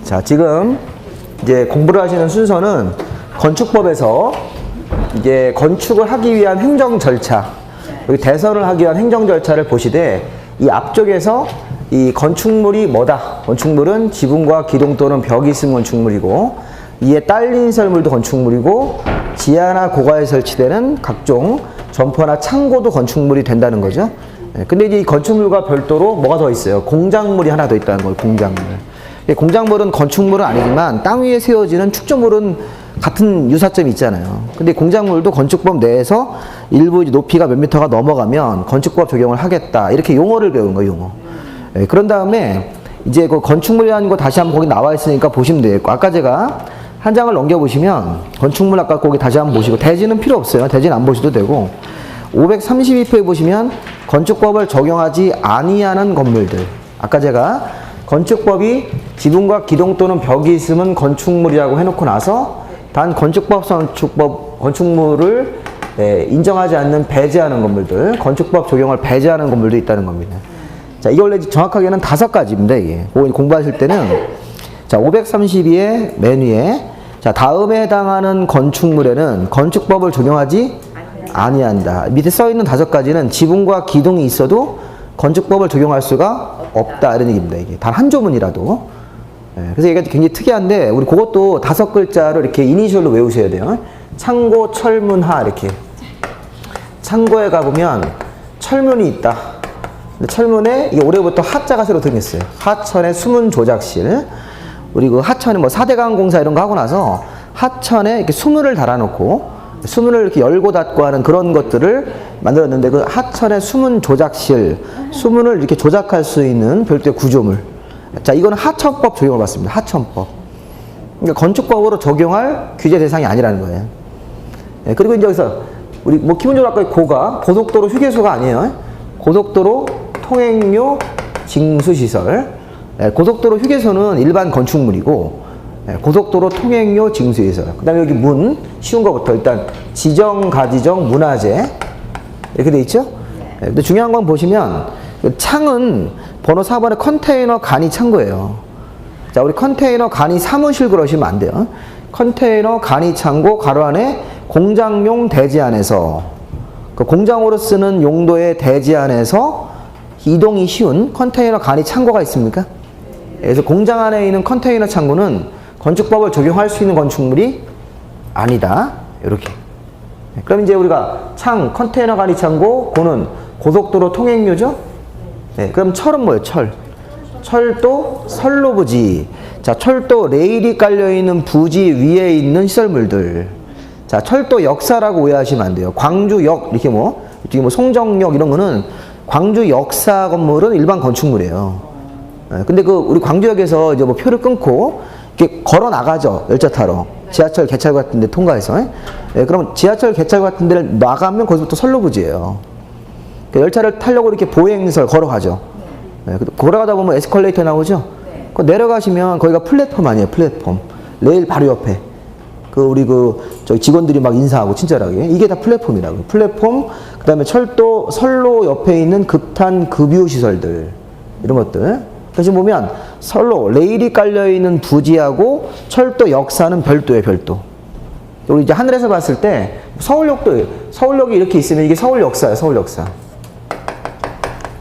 자, 지금 이제 공부를 하시는 순서는 건축법에서 이제 건축을 하기 위한 행정 절차, 여기 대선을 하기 위한 행정 절차를 보시되 이 앞쪽에서 이 건축물이 뭐다? 건축물은 지붕과 기둥 또는 벽이 있는 건축물이고 이에 딸린 시설물도 건축물이고 지하나 고가에 설치되는 각종 점퍼나 창고도 건축물이 된다는 거죠. 근데 이제 이 건축물과 별도로 뭐가 더 있어요? 공작물이 하나 더 있다는 거예요. 공작물. 공작물은 건축물은 아니지만 땅 위에 세워지는 축조물은 같은 유사점이 있잖아요. 근데 공작물도 건축법 내에서 일부 높이가 몇 미터가 넘어가면 건축법 적용을 하겠다. 이렇게 용어를 배운 거예요, 용어. 그런 다음에 이제 그 건축물이라는 거 다시 한번 거기 나와 있으니까 보시면 되겠고, 아까 제가 한 장을 넘겨보시면 건축물 아까 거기 다시 한번 보시고, 대지는 필요 없어요. 대지는 안 보셔도 되고, 532표에 보시면 건축법을 적용하지 아니하는 건물들. 아까 제가 건축법이 지붕과 기둥 또는 벽이 있으면 건축물이라고 해놓고 나서 단 건축물을 인정하지 않는 배제하는 건물들, 건축법 적용을 배제하는 건물도 있다는 겁니다. 자, 이게 원래 정확하게는 5가지입니다. 이게 공부하실 때는 자, 532의 맨 위에 자, 다음에 해당하는 건축물에는 건축법을 적용하지 아니한다. 밑에 써 있는 5가지는 지붕과 기둥이 있어도 건축법을 적용할 수가 없다, 이런 얘기입니다. 이게 단 한 조문이라도. 그래서 이게 굉장히 특이한데 우리 그것도 5글자로 이렇게 이니셜로 외우셔야 돼요. 창고, 철문, 하 이렇게. 창고에 가보면 철문이 있다. 근데 철문에 이게 올해부터 하자가 새로 등했어요. 하천의 수문 조작실. 우리 그 하천에 뭐 4대강 공사 이런 거 하고 나서 하천에 이렇게 수문을 달아놓고 수문을 이렇게 열고 닫고 하는 그런 것들을 만들었는데, 그 하천의 수문 조작실, 수문을 이렇게 조작할 수 있는 별도의 구조물. 자, 이거는 하천법 적용을 받습니다. 하천법. 그러니까 건축법으로 적용할 규제 대상이 아니라는 거예요. 그리고 이제 여기서 우리 뭐 기본적으로 아까 고속도로 휴게소가 아니에요. 고속도로 통행료 징수시설. 고속도로 휴게소는 일반 건축물이고, 고속도로 통행료 징수시설. 그 다음에 여기 문, 쉬운 거부터 일단 지정, 가지정, 문화재 이렇게 돼 있죠? 근데 중요한 건 보시면 창은 번호 4번에 컨테이너 간이 창고예요. 자, 우리 컨테이너 간이 사무실 그러시면 안 돼요. 컨테이너 간이 창고 가로 안에 공장용 대지 안에서, 그 공장으로 쓰는 용도의 대지 안에서 이동이 쉬운 컨테이너 간이 창고가 있습니까? 그래서 공장 안에 있는 컨테이너 창고는 건축법을 적용할 수 있는 건축물이 아니다. 이렇게. 그럼 이제 우리가 창, 컨테이너 간이 창고, 고는 고속도로 통행료죠? 네, 그럼 철은 뭐예요? 철. 철도 선로 부지. 자, 철도 레일이 깔려있는 부지 위에 있는 시설물들. 자, 철도 역사라고 오해하시면 안 돼요. 광주역, 이렇게 이쪽에 송정역 이런 거는 광주 역사 건물은 일반 건축물이에요. 근데 우리 광주역에서 이제 표를 끊고 이렇게 걸어 나가죠. 열차 타러. 지하철 개찰구 같은 데 통과해서. 그럼 지하철 개찰구 같은 데를 나가면 거기서부터 선로부지예요. 열차를 타려고 이렇게 보행설 걸어가죠. 걸어가다 보면 에스컬레이터 나오죠. 그 내려가시면 거기가 플랫폼 아니에요. 플랫폼. 레일 바로 옆에. 우리 저기 직원들이 막 인사하고 친절하게. 이게 다 플랫폼이라고요. 플랫폼, 그 다음에 철도, 선로 옆에 있는 급탄, 급유 시설들. 이런 것들. 그래서 보면 선로, 레일이 깔려있는 부지하고 철도 역사는 별도예요, 별도. 우리 이제 하늘에서 봤을 때 서울역이 이렇게 있으면 이게 서울 역사예요, 서울 역사.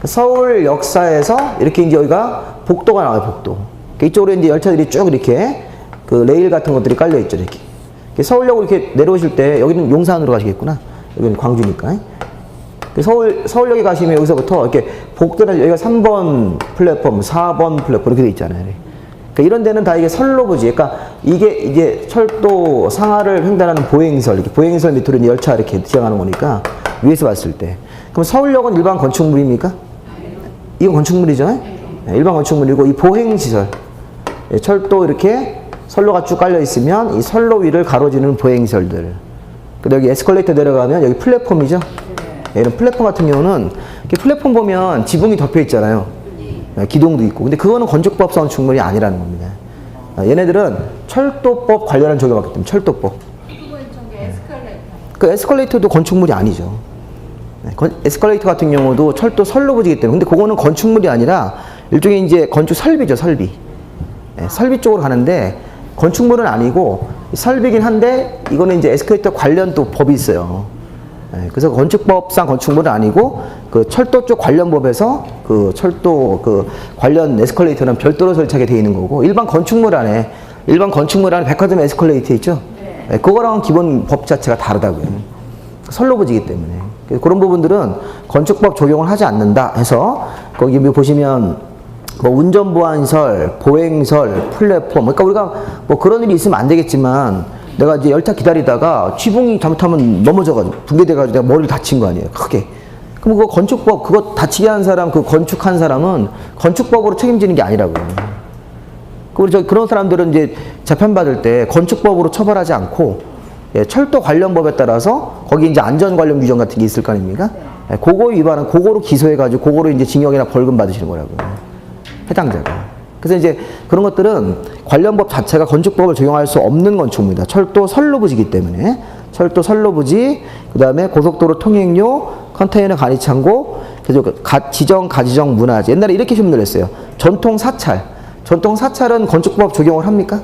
서울 역사에서 이렇게 이제 여기가 복도가 나와요, 복도. 이쪽으로 이제 열차들이 쭉 이렇게 레일 같은 것들이 깔려있죠, 이렇게. 서울역으로 이렇게 내려오실 때 여기는 용산으로 가시겠구나. 여기는 광주니까. 서울역에 가시면 여기서부터 이렇게 복도는 여기가 3번 플랫폼, 4번 플랫폼 이렇게 돼 있잖아요. 그러니까 이런 데는 다 이게 선로부지. 그러니까 이게 철도 상하를 횡단하는 보행설, 이렇게 보행설 밑으로 이제 열차 이렇게 지나가는 거니까 위에서 봤을 때. 그럼 서울역은 일반 건축물입니까? 이건 건축물이죠. 네, 일반 건축물이고 이 보행시설, 철도 이렇게 선로가 쭉 깔려 있으면 이 선로 위를 가로지르는 보행시설들. 그리고 여기 에스컬레이터 내려가면 여기 플랫폼이죠. 이런 플랫폼 같은 경우는 플랫폼 보면 지붕이 덮여 있잖아요. 기둥도 있고. 근데 그거는 건축법상 건축물이 아니라는 겁니다. 얘네들은 철도법 관련한 적용을 받기 때문에 철도법. 그 에스컬레이터도 건축물이 아니죠. 에스컬레이터 같은 경우도 철도 선로부지이기 때문에. 근데 그거는 건축물이 아니라 일종의 이제 건축 설비죠, 설비. 설비 쪽으로 가는데 건축물은 아니고 설비긴 한데 이거는 이제 에스컬레이터 관련 또 법이 있어요. 그래서 건축법상 건축물은 아니고 그 철도 쪽 관련 법에서 그 철도 그 관련 에스컬레이터는 별도로 설치하게 돼 있는 거고 일반 건축물 안에 백화점 에스컬레이터 있죠? 그거랑 기본 법 자체가 다르다고요. 선로부지이기 때문에. 그런 부분들은 건축법 적용을 하지 않는다 해서 거기 보시면 뭐 운전보안설, 보행설, 플랫폼 그러니까 우리가 뭐 그런 일이 있으면 안 되겠지만 내가 이제 열차 기다리다가 지붕이 잘못하면 넘어져가지고 붕괴돼가지고 내가 머리를 다친 거 아니에요 크게. 그럼 그거 건축법 그거 다치게 한 사람 그 건축한 사람은 건축법으로 책임지는 게 아니라고요. 그리고 그런 사람들은 이제 재판받을 때 건축법으로 처벌하지 않고 철도 관련 법에 따라서 거기 이제 안전 관련 규정 같은 게 있을 거 아닙니까? 그거 위반은 그거로 기소해가지고 그거로 이제 징역이나 벌금 받으시는 거라고요. 해당자가. 그래서 이제 그런 것들은 관련 법 자체가 건축법을 적용할 수 없는 건축물이다. 철도 선로부지이기 때문에 철도 선로부지, 그 다음에 고속도로 통행료, 컨테이너 간이창고, 그래서 지정 가지정 문화재. 옛날에 이렇게 질문을 했어요. 전통 사찰. 전통 사찰은 건축법 적용을 합니까?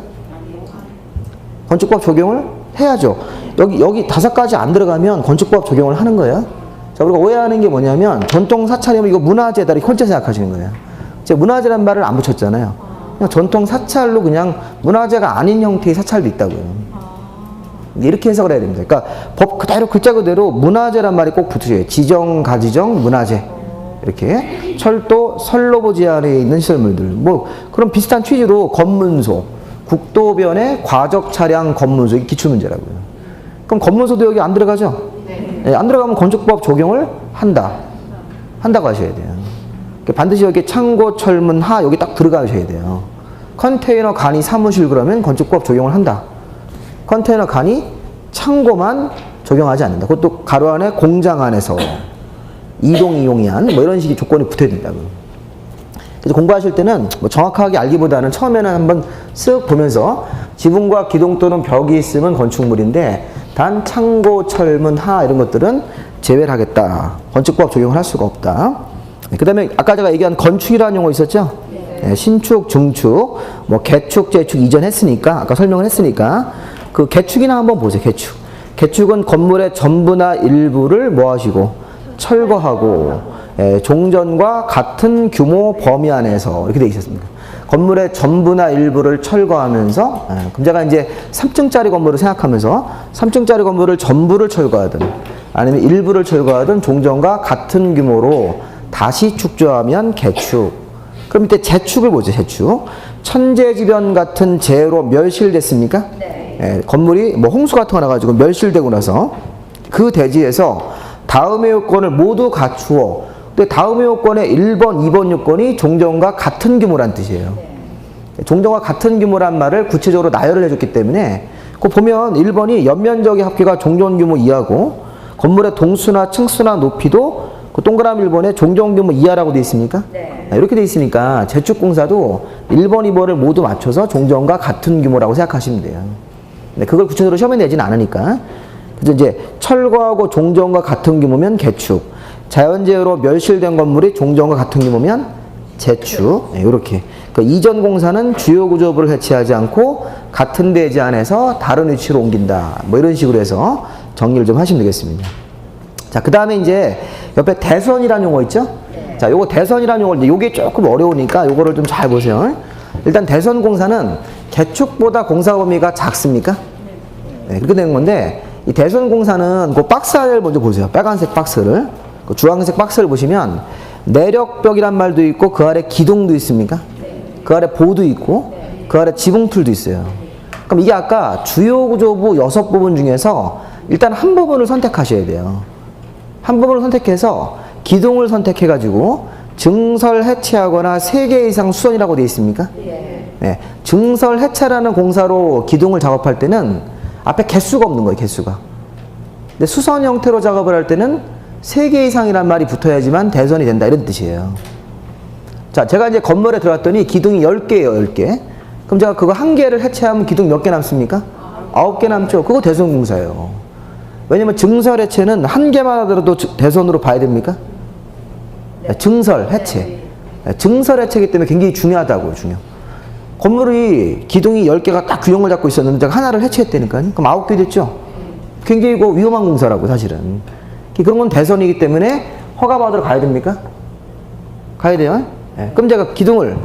건축법 적용을 해야죠. 여기 5가지 안 들어가면 건축법 적용을 하는 거예요. 자, 우리가 오해하는 게 뭐냐면 전통 사찰이면 이거 문화재다 이렇게 혼자 생각하시는 거예요. 제가 문화재란 말을 안 붙였잖아요. 그냥 전통 사찰로 그냥 문화재가 아닌 형태의 사찰도 있다고요. 이렇게 해석을 해야 됩니다. 그러니까 법 그대로 글자 그대로 문화재란 말이 꼭 붙으셔요. 지정, 가지정, 문화재. 이렇게 철도, 선로부지 안에 있는 시설물들. 뭐 그런 비슷한 취지로 검문소, 국도변의 과적 차량 검문소 이게 기출문제라고요. 그럼 검문소도 여기 안 들어가죠? 네, 안 들어가면 건축법 적용을 한다고 하셔야 돼요. 반드시 여기 창고, 철문, 하 여기 딱 들어가셔야 돼요. 컨테이너 간이 사무실 그러면 건축법 적용을 한다. 컨테이너 간이 창고만 적용하지 않는다. 그것도 가로 안에 공장 안에서 이동이용이한 뭐 이런 식의 조건이 붙어야 된다고. 그래서 공부하실 때는 뭐 정확하게 알기보다는 처음에는 한번 쓱 보면서 지붕과 기둥 또는 벽이 있으면 건축물인데 단 창고, 철문, 하 이런 것들은 제외를 하겠다. 건축법 적용을 할 수가 없다. 그 다음에 아까 제가 얘기한 건축이라는 용어 있었죠? 네, 신축, 중축, 뭐 개축, 재축 이전 했으니까 아까 설명을 했으니까 그 개축이나 한번 보세요. 개축. 개축은 건물의 전부나 일부를 뭐 하시고 철거하고 종전과 같은 규모 범위 안에서 이렇게 되어 있었습니다. 건물의 전부나 일부를 철거하면서 그럼 제가 이제 3층짜리 건물을 생각하면서 3층짜리 건물을 전부를 철거하든 아니면 일부를 철거하든 종전과 같은 규모로 다시 축조하면 개축. 그럼 이때 재축을 보죠. 재축. 천재지변 같은 재해로 멸실됐습니까? 네. 건물이 뭐 홍수 같은 거 나가지고 멸실되고 나서 그 대지에서 다음의 요건을 모두 갖추어. 근데 다음의 요건의 1번, 2번 요건이 종전과 같은 규모란 뜻이에요. 네. 종전과 같은 규모란 말을 구체적으로 나열을 해줬기 때문에 그 보면 1번이 연면적의 합계가 종전 규모 이하고 건물의 동수나 층수나 높이도 그 동그라미 1번에 종전 규모 이하라고 되어 있습니까? 네. 이렇게 되어 있으니까 재축공사도 1번, 2번을 모두 맞춰서 종전과 같은 규모라고 생각하시면 돼요. 네, 그걸 구체적으로 시험에 내지는 않으니까. 그래서 이제 철거하고 종전과 같은 규모면 개축, 자연재해로 멸실된 건물이 종전과 같은 규모면 재축. 네, 이렇게. 그 이전 공사는 주요 구조부를 해체하지 않고 같은 대지 안에서 다른 위치로 옮긴다. 뭐 이런 식으로 해서 정리를 좀 하시면 되겠습니다. 자, 그 다음에 이제 옆에 대선이라는 용어 있죠? 네. 자, 요거 대선이라는 용어, 요게 조금 어려우니까 요거를 좀 잘 보세요. 일단 대선 공사는 개축보다 공사 범위가 작습니까? 네, 그렇게 되는 건데, 이 대선 공사는 그 박스를 먼저 보세요. 빨간색 박스를. 그 주황색 박스를 보시면 내력벽이란 말도 있고 그 아래 기둥도 있습니까? 그 아래 보도 있고 그 아래 지붕틀도 있어요. 그럼 이게 아까 주요 구조부 6부분 중에서 일단 한 부분을 선택하셔야 돼요. 한 부분을 선택해서 기둥을 선택해가지고 증설 해체하거나 3개 이상 수선이라고 되어 있습니까? 네. 증설 해체라는 공사로 기둥을 작업할 때는 앞에 개수가 없는 거예요. 개수가. 근데 수선 형태로 작업을 할 때는 3개 이상이란 말이 붙어야지만 대선이 된다 이런 뜻이에요. 자, 제가 이제 건물에 들어갔더니 기둥이 10개예요. 10개. 그럼 제가 그거 한 개를 해체하면 기둥 몇 개 남습니까? 9개 남죠. 그거 대선 공사예요. 왜냐면 증설 해체는 한 개만 하더라도 대선으로 봐야 됩니까? 네. 증설 해체. 네. 증설 해체이기 때문에 굉장히 중요하다고요. 중요. 건물이 기둥이 10개가 딱 균형을 잡고 있었는데 제가 하나를 해체했다니까요. 그럼 9개 됐죠? 굉장히 위험한 공사라고 사실은. 그런 건 대선이기 때문에 허가받으러 가야 됩니까? 가야 돼요. 네. 그럼 제가 기둥을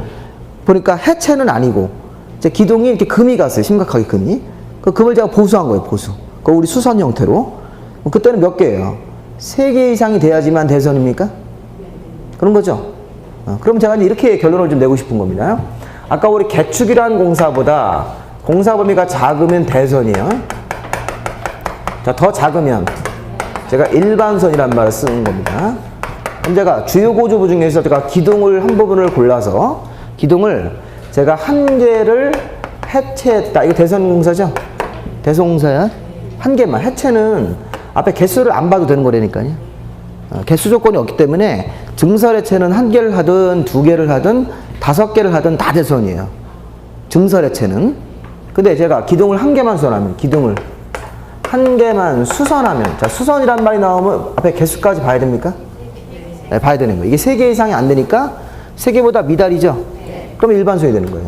보니까 해체는 아니고 이제 기둥이 이렇게 금이 갔어요. 심각하게 금이. 그 금을 제가 보수한 거예요. 보수. 그 우리 수선 형태로. 그때는 몇 개예요? 3개 이상이 돼야지만 대선입니까? 그런 거죠. 그럼 제가 이렇게 결론을 좀 내고 싶은 겁니다. 아까 우리 개축이라는 공사보다 공사 범위가 작으면 대선이에요. 자, 더 작으면 제가 일반선이란 말을 쓰는 겁니다. 그럼 제가 주요 고주부 중에서 제가 기둥을 한 부분을 골라서 기둥을 제가 한 개를 해체했다. 이거 대선 공사죠? 대선 공사야? 한 개만. 해체는 앞에 개수를 안 봐도 되는 거라니까요. 개수 조건이 없기 때문에 증설 해체는 한 개를 하든 2개를 하든 5개를 하든 다 대선이에요. 증설 해체는. 근데 제가 기둥을 한 개만 수선하면, 기둥을 한 개만 수선하면, 자, 수선이란 말이 나오면 앞에 개수까지 봐야 됩니까? 네, 봐야 되는 거예요. 이게 3개 이상이 안 되니까 3개보다 미달이죠? 그럼 일반선이 되는 거예요.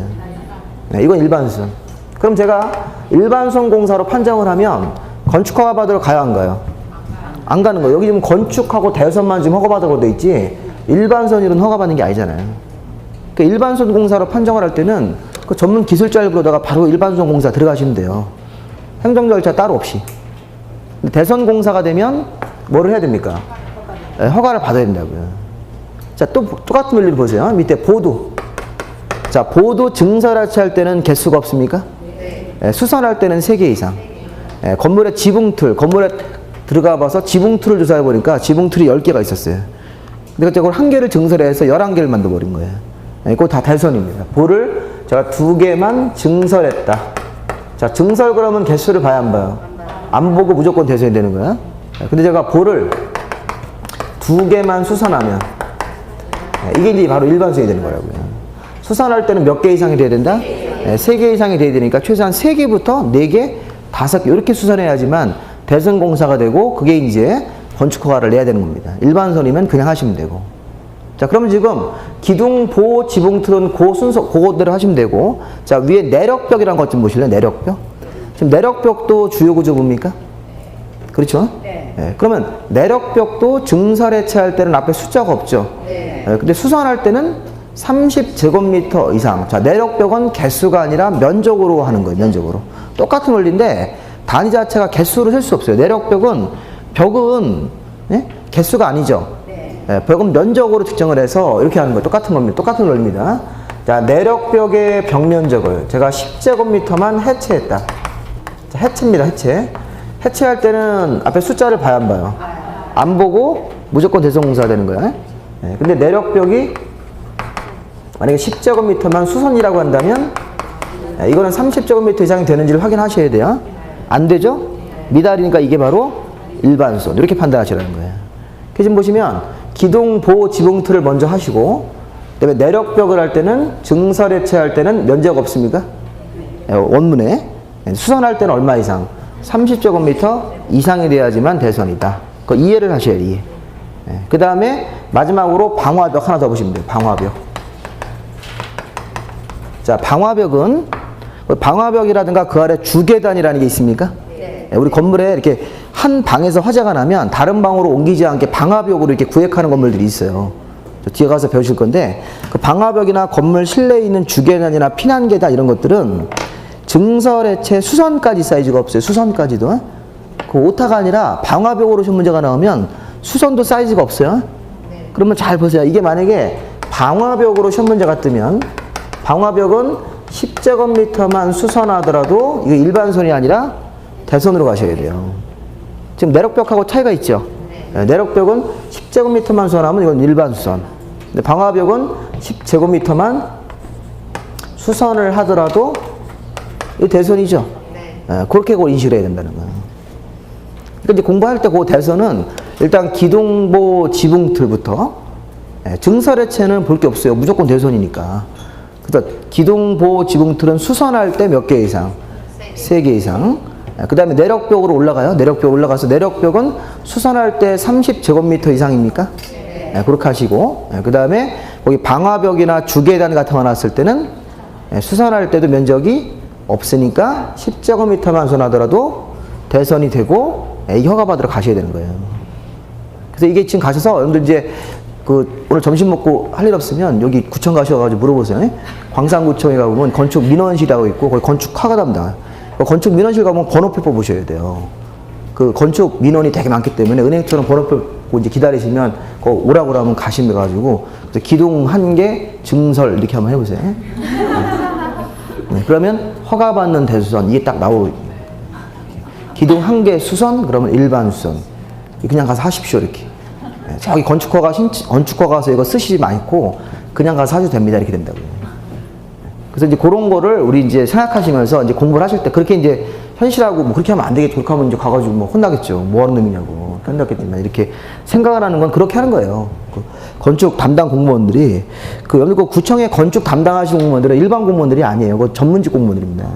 네, 이건 일반선. 그럼 제가 일반선 공사로 판정을 하면 건축허가 받으러 가야 안 가요? 안 가는 거예요. 여기 지금 건축하고 대선만 지금 허가받으러 돼 있지 일반선일은 허가받는 게 아니잖아요. 그러니까 일반선 공사로 판정을 할 때는 그 전문 기술자를 부르다가 바로 일반선 공사 들어가시면 돼요. 행정 절차 따로 없이. 대선 공사가 되면 뭐를 해야 됩니까? 네, 허가를 받아야 된다고요. 자, 또 똑같은 원리를 보세요. 밑에 보도. 자, 보도 증설 해체할 때는 개수가 없습니까? 네, 수선할 때는 3개 이상. 네, 건물의 지붕틀, 건물에 들어가 봐서 지붕틀을 조사해 보니까 지붕틀이 10개가 있었어요. 근데 그걸 한 개를 증설해서 11개를 만들어 버린 거예요. 네, 그거 다 대선입니다. 보를 제가 2개만 증설했다. 자, 증설 그러면 개수를 봐야 안 봐요? 안 보고 무조건 대선이 되는 거야. 네, 근데 제가 보를 2개만 수선하면 네, 이게 이제 바로 일반선이 되는 거라고요. 수선할 때는 몇 개 이상이 돼야 된다? 네, 3개 이상이 돼야 되니까 최소한 3개부터 4개, 5개 이렇게 수선해야지만 대선 공사가 되고 그게 이제 건축허가를 내야 되는 겁니다. 일반선이면 그냥 하시면 되고. 자, 그러면 지금 기둥, 보, 지붕틀은 그 순서, 그거대로 하시면 되고. 자, 위에 내력벽이라는 것 좀 보실래요? 내력벽. 지금 내력벽도 주요 구조 뭡니까? 그렇죠? 네. 네. 그러면 내력벽도 증설 해체할 때는 앞에 숫자가 없죠? 네. 네. 근데 수선할 때는 30제곱미터 이상. 자, 내력벽은 개수가 아니라 면적으로 하는 거예요. 면적으로. 똑같은 원리인데 단위 자체가 개수로 셀 수 없어요. 내력벽은 벽은 네? 개수가 아니죠. 네, 벽은 면적으로 측정을 해서 이렇게 하는 거예요. 똑같은 겁니다. 똑같은 원리입니다. 자, 내력벽의 벽면적을 제가 10제곱미터만 해체했다. 자, 해체입니다. 해체. 해체할 때는 앞에 숫자를 봐야 안 봐요? 안 보고 무조건 대선공사가 되는 거야. 네, 근데 내력벽이 만약에 10제곱미터만 수선이라고 한다면 네, 이거는 30제곱미터 이상이 되는지를 확인하셔야 돼요. 안 되죠? 미달이니까 이게 바로 일반선. 이렇게 판단하시라는 거예요. 지금 보시면 기둥, 보, 지붕틀을 먼저 하시고 그다음에 내력벽을 할 때는 증설 해체할 때는 면적 없습니까? 원문에 수선할 때는 얼마 이상? 30제곱미터 이상이 돼야지만 대선이다. 그 이해를 하셔야 돼요. 이해. 그 다음에 마지막으로 방화벽 하나 더 보시면 돼요. 방화벽. 자, 방화벽은 방화벽이라든가 그 아래 주계단이라는 게 있습니까? 네. 우리 건물에 이렇게 한 방에서 화재가 나면 다른 방으로 옮기지 않게 방화벽으로 이렇게 구획하는 건물들이 있어요. 뒤에 가서 배우실 건데 그 방화벽이나 건물 실내에 있는 주계단이나 피난계단 이런 것들은 증설해체 수선까지 사이즈가 없어요. 수선까지도. 그 오타가 아니라 방화벽으로 시험 문제가 나오면 수선도 사이즈가 없어요. 네. 그러면 잘 보세요. 이게 만약에 방화벽으로 시험 문제가 뜨면 방화벽은 10제곱미터만 수선하더라도 이거 일반선이 아니라 대선으로 가셔야 돼요. 지금 내력벽하고 차이가 있죠? 네, 내력벽은 10제곱미터만 수선하면 이건 일반수선. 근데 방화벽은 10제곱미터만 수선을 하더라도 이거 대선이죠? 네, 그렇게 인식을 해야 된다는 거예요. 그러니까 이제 공부할 때 그 대선은 일단 기둥보 지붕틀부터 증설해체는 볼 게 없어요. 무조건 대선이니까. 그래서 기둥보 지붕틀은 수선할 때 몇 개 이상? 3개 이상. 그 다음에 내력벽으로 올라가요. 내력벽 올라가서 내력벽은 수선할 때 30제곱미터 이상입니까? 네, 그렇게 하시고 그 다음에 거기 방화벽이나 주계단 같은 거 나왔을 때는 수선할 때도 면적이 없으니까 10제곱미터만 수선하더라도 대선이 되고 이 허가받으러 가셔야 되는 거예요. 그래서 이게 지금 가셔서 여러분들 이제 오늘 점심 먹고 할 일 없으면 여기 구청 가셔가지고 물어보세요. 광산구청에 가보면 건축 민원실이라고 있고 거기 건축허가 담당. 건축 민원실 가보면 번호표 뽑으셔야 돼요. 그 건축 민원이 되게 많기 때문에 은행처럼 번호표 뽑고 이제 기다리시면 오라고 하면 가시면 가지고 기둥 1개 증설 이렇게 한번 해보세요. 네, 그러면 허가받는 대수선 이게 딱 나오고 기둥 1개 수선 그러면 일반 수선 그냥 가서 하십시오 이렇게. 네, 저기 건축허 가서 이거 쓰시지 말고 그냥 가서 하셔도 됩니다 이렇게 된다고요. 그래서 이제 그런 거를 우리 이제 생각하시면서 이제 공부를 하실 때 그렇게 이제 현실하고 뭐 그렇게 하면 안 되겠죠. 그렇게 하면 이제 가가지고 뭐 혼나겠죠. 뭐 하는 놈이냐고. 혼났겠지만 이렇게 생각을 하는 건 그렇게 하는 거예요. 건축 담당 공무원들이 여러분 구청에 건축 담당하시는 공무원들은 일반 공무원들이 아니에요. 그 전문직 공무원들입니다.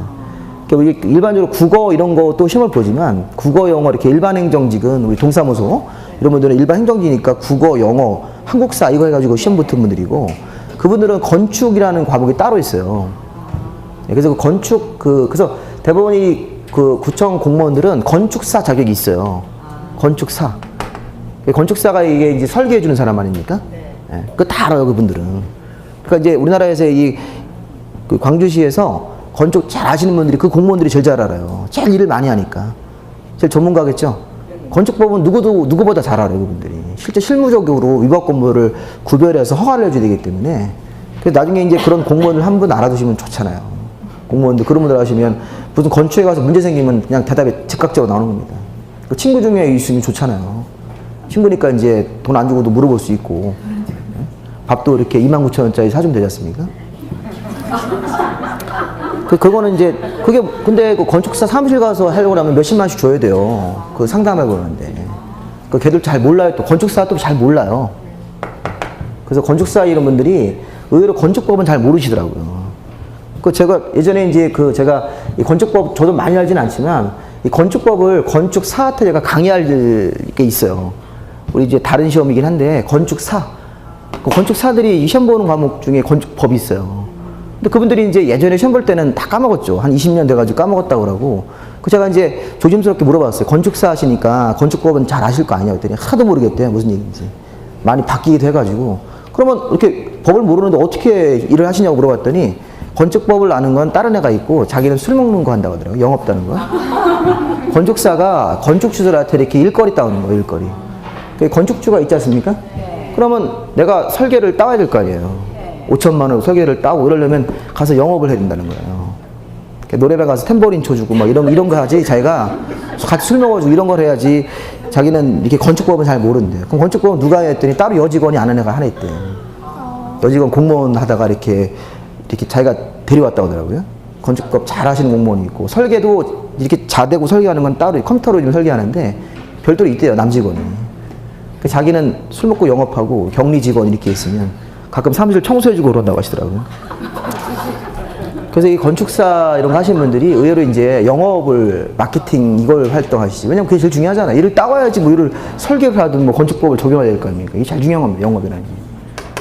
그러니까 일반적으로 국어 이런 것도 시험을 보지만 국어, 영어 이렇게 일반 행정직은 우리 동사무소 이런 분들은 일반 행정직이니까 국어, 영어, 한국사 이거 해가지고 시험 붙은 분들이고 그분들은 건축이라는 과목이 따로 있어요. 그래서 그래서 대부분이 구청 공무원들은 건축사 자격이 있어요. 건축사. 건축사가 이게 이제 설계해주는 사람 아닙니까? 네. 그거 다 알아요, 그분들은. 그러니까 이제 우리나라에서 광주시에서 건축 잘 아시는 분들이 그 공무원들이 제일 잘 알아요. 제일 일을 많이 하니까. 제일 전문가겠죠? 건축법은 누구보다 잘 알아요, 그분들이. 실제 실무적으로 위법 건물을 구별해서 허가를 해줘야 되기 때문에. 그래서 나중에 이제 그런 공무원을 한 분 알아두시면 좋잖아요. 공무원들, 그런 분들 하시면 무슨 건축에 가서 문제 생기면 그냥 대답이 즉각적으로 나오는 겁니다. 친구 중에 있으면 좋잖아요. 친구니까 이제 돈 안 주고도 물어볼 수 있고. 밥도 이렇게 29,000원짜리 사주면 되지 않습니까? 그거는 이제, 근데 건축사 사무실 가서 하려고 하면 몇십만씩 줘야 돼요. 상담해 보는데. 걔들 잘 몰라요. 또 건축사 또 잘 몰라요. 그래서 건축사 이런 분들이 의외로 건축법은 잘 모르시더라고요. 제가 예전에 이제 제가 이 건축법 저도 많이 알지는 않지만 이 건축법을 건축사한테 제가 강의할 게 있어요. 우리 이제 다른 시험이긴 한데 건축사들이 시험 보는 과목 중에 건축법이 있어요. 근데 그분들이 이제 예전에 시험 볼 때는 다 까먹었죠. 한 20년 돼가지고 까먹었다고 그러고. 제가 이제 조심스럽게 물어봤어요. 건축사 하시니까 건축법은 잘 아실 거 아니냐고 했더니 하나도 모르겠대요. 무슨 얘기인지. 많이 바뀌기도 해가지고. 그러면 이렇게 법을 모르는데 어떻게 일을 하시냐고 물어봤더니 건축법을 아는 건 다른 애가 있고 자기는 술 먹는 거 한다고 하더라고요. 영업다는 거. 건축사가 건축주들한테 이렇게 일거리 따오는 거예요. 일거리. 건축주가 있지 않습니까? 그러면 내가 설계를 따와야 될 거 아니에요. 5천만 원 설계를 따고 이러려면 가서 영업을 해야 된다는 거예요. 노래방 가서 탬버린 쳐주고 막 이런 거 하지. 자기가 같이 술 먹어주고 이런 걸 해야지. 자기는 이렇게 건축법은 잘 모르는데. 그럼 건축법은 누가 해 했더니 따로 여직원이 아는 애가 하나 있대. 여직원 공무원 하다가 이렇게 자기가 데려왔다고 하더라고요. 건축법 잘 하시는 공무원이 있고, 설계도 이렇게 자대고 설계하는 건 따로 컴퓨터로 좀 설계하는데 별도로 있대요, 남직원이. 자기는 술 먹고 영업하고 격리 직원 이렇게 있으면 가끔 사무실 청소해주고 그런다고 하시더라고요. 그래서 이 건축사 이런 거 하시는 분들이 의외로 이제 영업을, 마케팅 이걸 활동하시지. 왜냐면 그게 제일 중요하잖아요. 일을 따와야지 뭐 일을 설계를 하든 뭐 건축법을 적용해야 될 거 아닙니까? 이게 제일 중요한 겁니다, 영업이라는 게.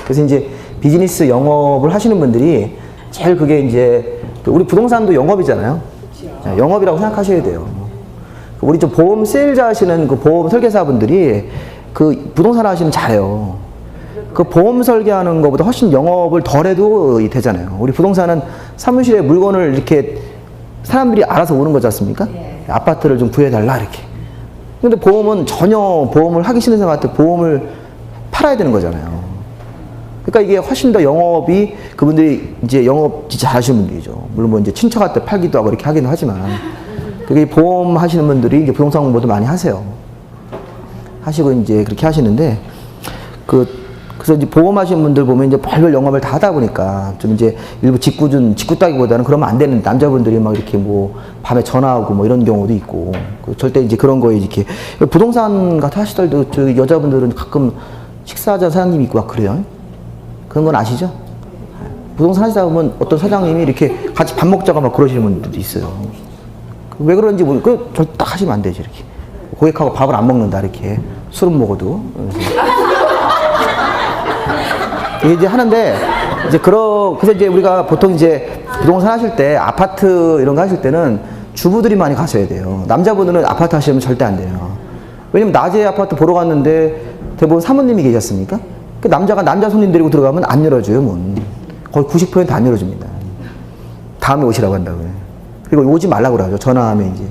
그래서 이제 비즈니스 영업을 하시는 분들이 제일 그게 이제, 우리 부동산도 영업이잖아요. 영업이라고 생각하셔야 돼요. 우리 좀 보험 세일자 하시는 그 보험 설계사분들이 그 부동산 하시면 잘해요. 그 보험 설계하는 것보다 훨씬 영업을 덜 해도 되잖아요. 우리 부동산은 사무실에 물건을 이렇게 사람들이 알아서 오는 거지 않습니까? 아파트를 좀 구해달라 이렇게. 근데 보험은 전혀 보험을 하기 싫은 사람한테 보험을 팔아야 되는 거잖아요. 그러니까 이게 훨씬 더 영업이, 그분들이 이제 영업 진짜 잘하시는 분들이죠. 물론 뭐 이제 친척한테 팔기도 하고 이렇게 하기는 하지만, 그게 보험 하시는 분들이 이제 부동산 공부도 많이 하세요. 하시고 이제 그렇게 하시는데, 그래서 이제 보험 하시는 분들 보면 이제 별별 영업을 다 하다 보니까 좀 이제 일부 직구 따기보다는 그러면 안 되는 남자분들이 막 이렇게 뭐 밤에 전화하고 뭐 이런 경우도 있고, 절대 이제 그런 거에 이렇게 부동산 같은 하시더라도 저 여자분들은 가끔 식사하자 사장님이 있고 막 그래요. 그런 건 아시죠? 부동산 하시다 보면 어떤 사장님이 이렇게 같이 밥 먹자고 막 그러시는 분들도 있어요. 왜 그런지 모르고 절대 딱 하시면 안 되죠, 이렇게. 고객하고 밥을 안 먹는다, 이렇게. 술은 먹어도. 이게 이제 하는데, 그래서 이제 우리가 보통 이제 부동산 하실 때, 아파트 이런 거 하실 때는 주부들이 많이 가셔야 돼요. 남자분들은 아파트 하시면 절대 안 돼요. 왜냐면 낮에 아파트 보러 갔는데 대부분 사모님이 계셨습니까? 그 남자 손님 데리고 들어가면 안 열어줘요, 문. 거의 90%안 열어줍니다. 다음에 오시라고 한다고요. 그리고 오지 말라고 그러죠. 전화하면 이제.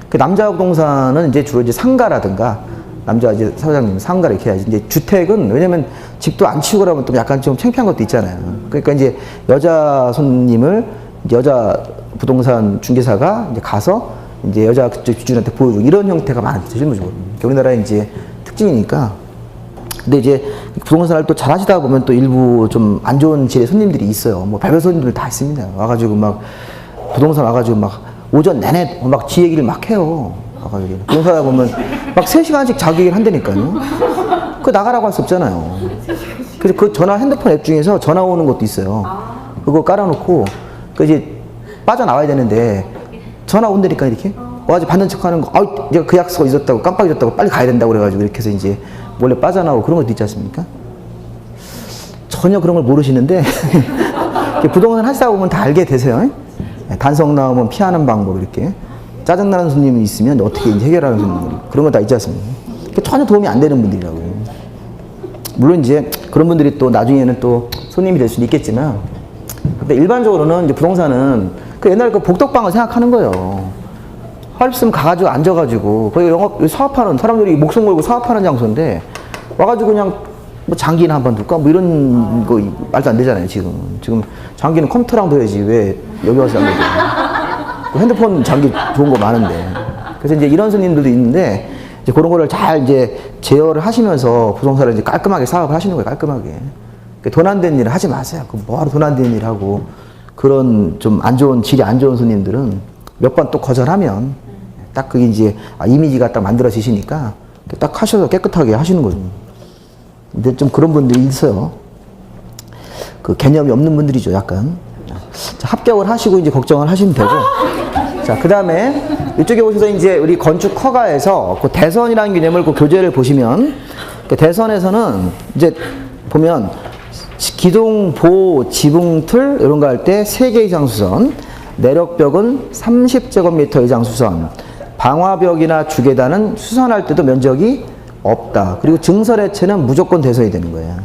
그 남자 부동산은 이제 주로 이제 상가라든가, 남자 이제 사장님 상가 이렇게 해야지. 이제 주택은 왜냐면 집도 안 치우고 그러면 또 약간 좀 창피한 것도 있잖아요. 그러니까 이제 여자 손님을 여자 부동산 중개사가 이제 가서 이제 여자 그쪽 주주한테 보여주고 이런 형태가 많죠, 실무적으로. 우리나라의 이제 특징이니까. 근데 이제 부동산을 또 잘 하시다 보면 또 일부 좀 안 좋은 질의 손님들이 있어요. 뭐 별별 손님들 다 있습니다. 와가지고 막 부동산 와가지고 막 오전 내내 막 지 얘기를 막 해요. 와가지고 부동산 하다 보면 막 3시간씩 자기 얘기를 한다니까요. 그거 나가라고 할 수 없잖아요. 그래서 그 전화 핸드폰 앱 중에서 전화 오는 것도 있어요. 그거 깔아놓고 그 이제 빠져나와야 되는데 전화 온다니까 이렇게 와가지고 받는 척 하는 거. 아, 내가 그 약속 잊었다고 깜빡 잊었다고 빨리 가야 된다고 그래가지고 이렇게 해서 이제 몰래 빠져나오고 그런 것도 있지 않습니까? 전혀 그런 걸 모르시는데 부동산 하시다 보면 다 알게 되세요. 단속 나오면 피하는 방법 이렇게 짜증나는 손님이 있으면 어떻게 이제 해결하는 손님 그런 거 다 있지 않습니까? 전혀 도움이 안 되는 분들이라고요. 물론 이제 그런 분들이 또 나중에는 또 손님이 될 수도 있겠지만, 근데 일반적으로는 이제 부동산은 그 옛날 그 복덕방을 생각하는 거예요. 할 수 있으면 가가지고 앉아가지고 거기 사업하는 사람들이 목숨 걸고 사업하는 장소인데 와가지고 그냥 뭐 장기나 한번 둘까 뭐 이런 거 말도 안 되잖아요. 지금 장기는 컴퓨터랑 둬야지 왜 여기 와서 안 되죠? 핸드폰 장기 좋은 거 많은데. 그래서 이제 이런 손님들도 있는데 이제 그런 거를 잘 이제 제어를 하시면서 부동산을 이제 깔끔하게 사업을 하시는 거예요. 깔끔하게. 돈 안 되는 일을 하지 마세요. 그 뭐하러 돈 안 되는 일 하고 그런 좀 안 좋은 질이 안 좋은 손님들은 몇 번 또 거절하면 딱 그게 이제 이미지가 딱 만들어지시니까 딱 하셔서 깨끗하게 하시는 거죠. 근데 좀 그런 분들이 있어요. 그 개념이 없는 분들이죠, 약간. 자, 합격을 하시고 이제 걱정을 하시면 되고. 자, 그 다음에 이쪽에 오셔서 이제 우리 건축 허가에서 그 대선이라는 개념을 그 교재를 보시면 그 대선에서는 이제 보면 기둥, 보, 지붕, 틀 이런 거 할 때 3개 이상 수선, 내력벽은 30제곱미터 이상 수선, 방화벽이나 주계단은 수선할 때도 면적이 없다. 그리고 증설해체는 무조건 대선이 되는 거예요.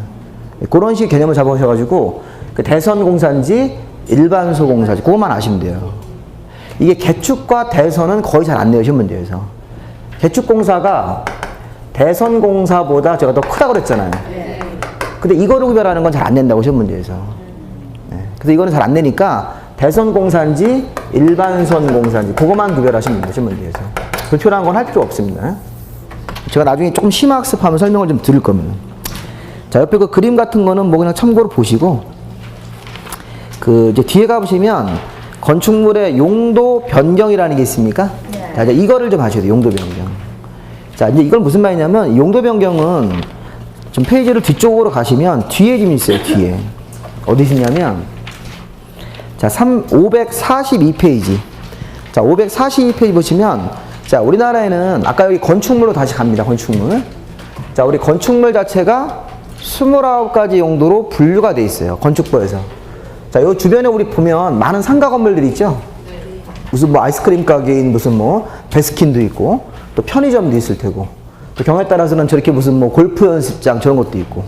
그런 식의 개념을 잡아오셔가지고 그 대선공사인지 일반소공사인지 그것만 아시면 돼요. 이게 개축과 대선은 거의 잘 안 내요, 문제에서. 개축공사가 대선공사보다 제가 더 크다고 그랬잖아요. 근데 이거를 구별하는 건 잘 안 낸다고 시험 문제에서. 그래서 이거는 잘 안 내니까 대선공사인지 일반선공사인지 그것만 구별하시면 돼요, 시험 문제에서. 불필요한 건 할 필요 없습니다. 제가 나중에 조금 심화학습하면 설명을 좀 드릴 겁니다. 자, 옆에 그 그림 같은 거는 뭐 그냥 참고로 보시고, 그 이제 뒤에 가보시면 건축물의 용도 변경이라는 게 있습니까? 자, 이제 이거를 좀 하셔야 돼요, 용도 변경. 자, 이제 이건 무슨 말이냐면, 용도 변경은 좀 페이지를 뒤쪽으로 가시면 뒤에 좀 있어요, 뒤에. 어디 있냐면, 자, 542페이지. 자, 542페이지 보시면, 자, 우리나라에는 아까 여기 건축물로 다시 갑니다, 건축물. 자, 우리 건축물 자체가 29가지 용도로 분류가 돼 있어요, 건축부에서. 자, 요 주변에 우리 보면 많은 상가 건물들이 있죠? 무슨 뭐 아이스크림 가게인 무슨 뭐 베스킨도 있고, 또 편의점도 있을 테고, 또 경우에 따라서는 저렇게 무슨 뭐 골프 연습장 저런 것도 있고.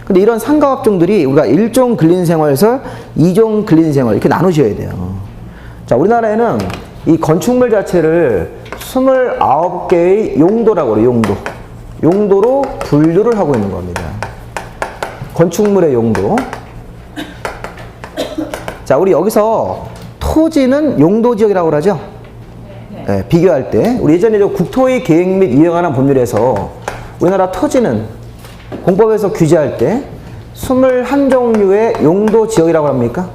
근데 이런 상가업종들이 우리가 1종 근린생활에서 2종 근린생활 이렇게 나누셔야 돼요. 자, 우리나라에는 이 건축물 자체를 29개의 용도라고 그래요, 용도. 용도로 분류를 하고 있는 겁니다. 건축물의 용도. 자, 우리 여기서 토지는 용도지역이라고 그러죠? 네, 비교할 때. 우리 예전에 국토의 계획 및 이행하는 법률에서 우리나라 토지는 공법에서 규제할 때 21종류의 용도지역이라고 합니까?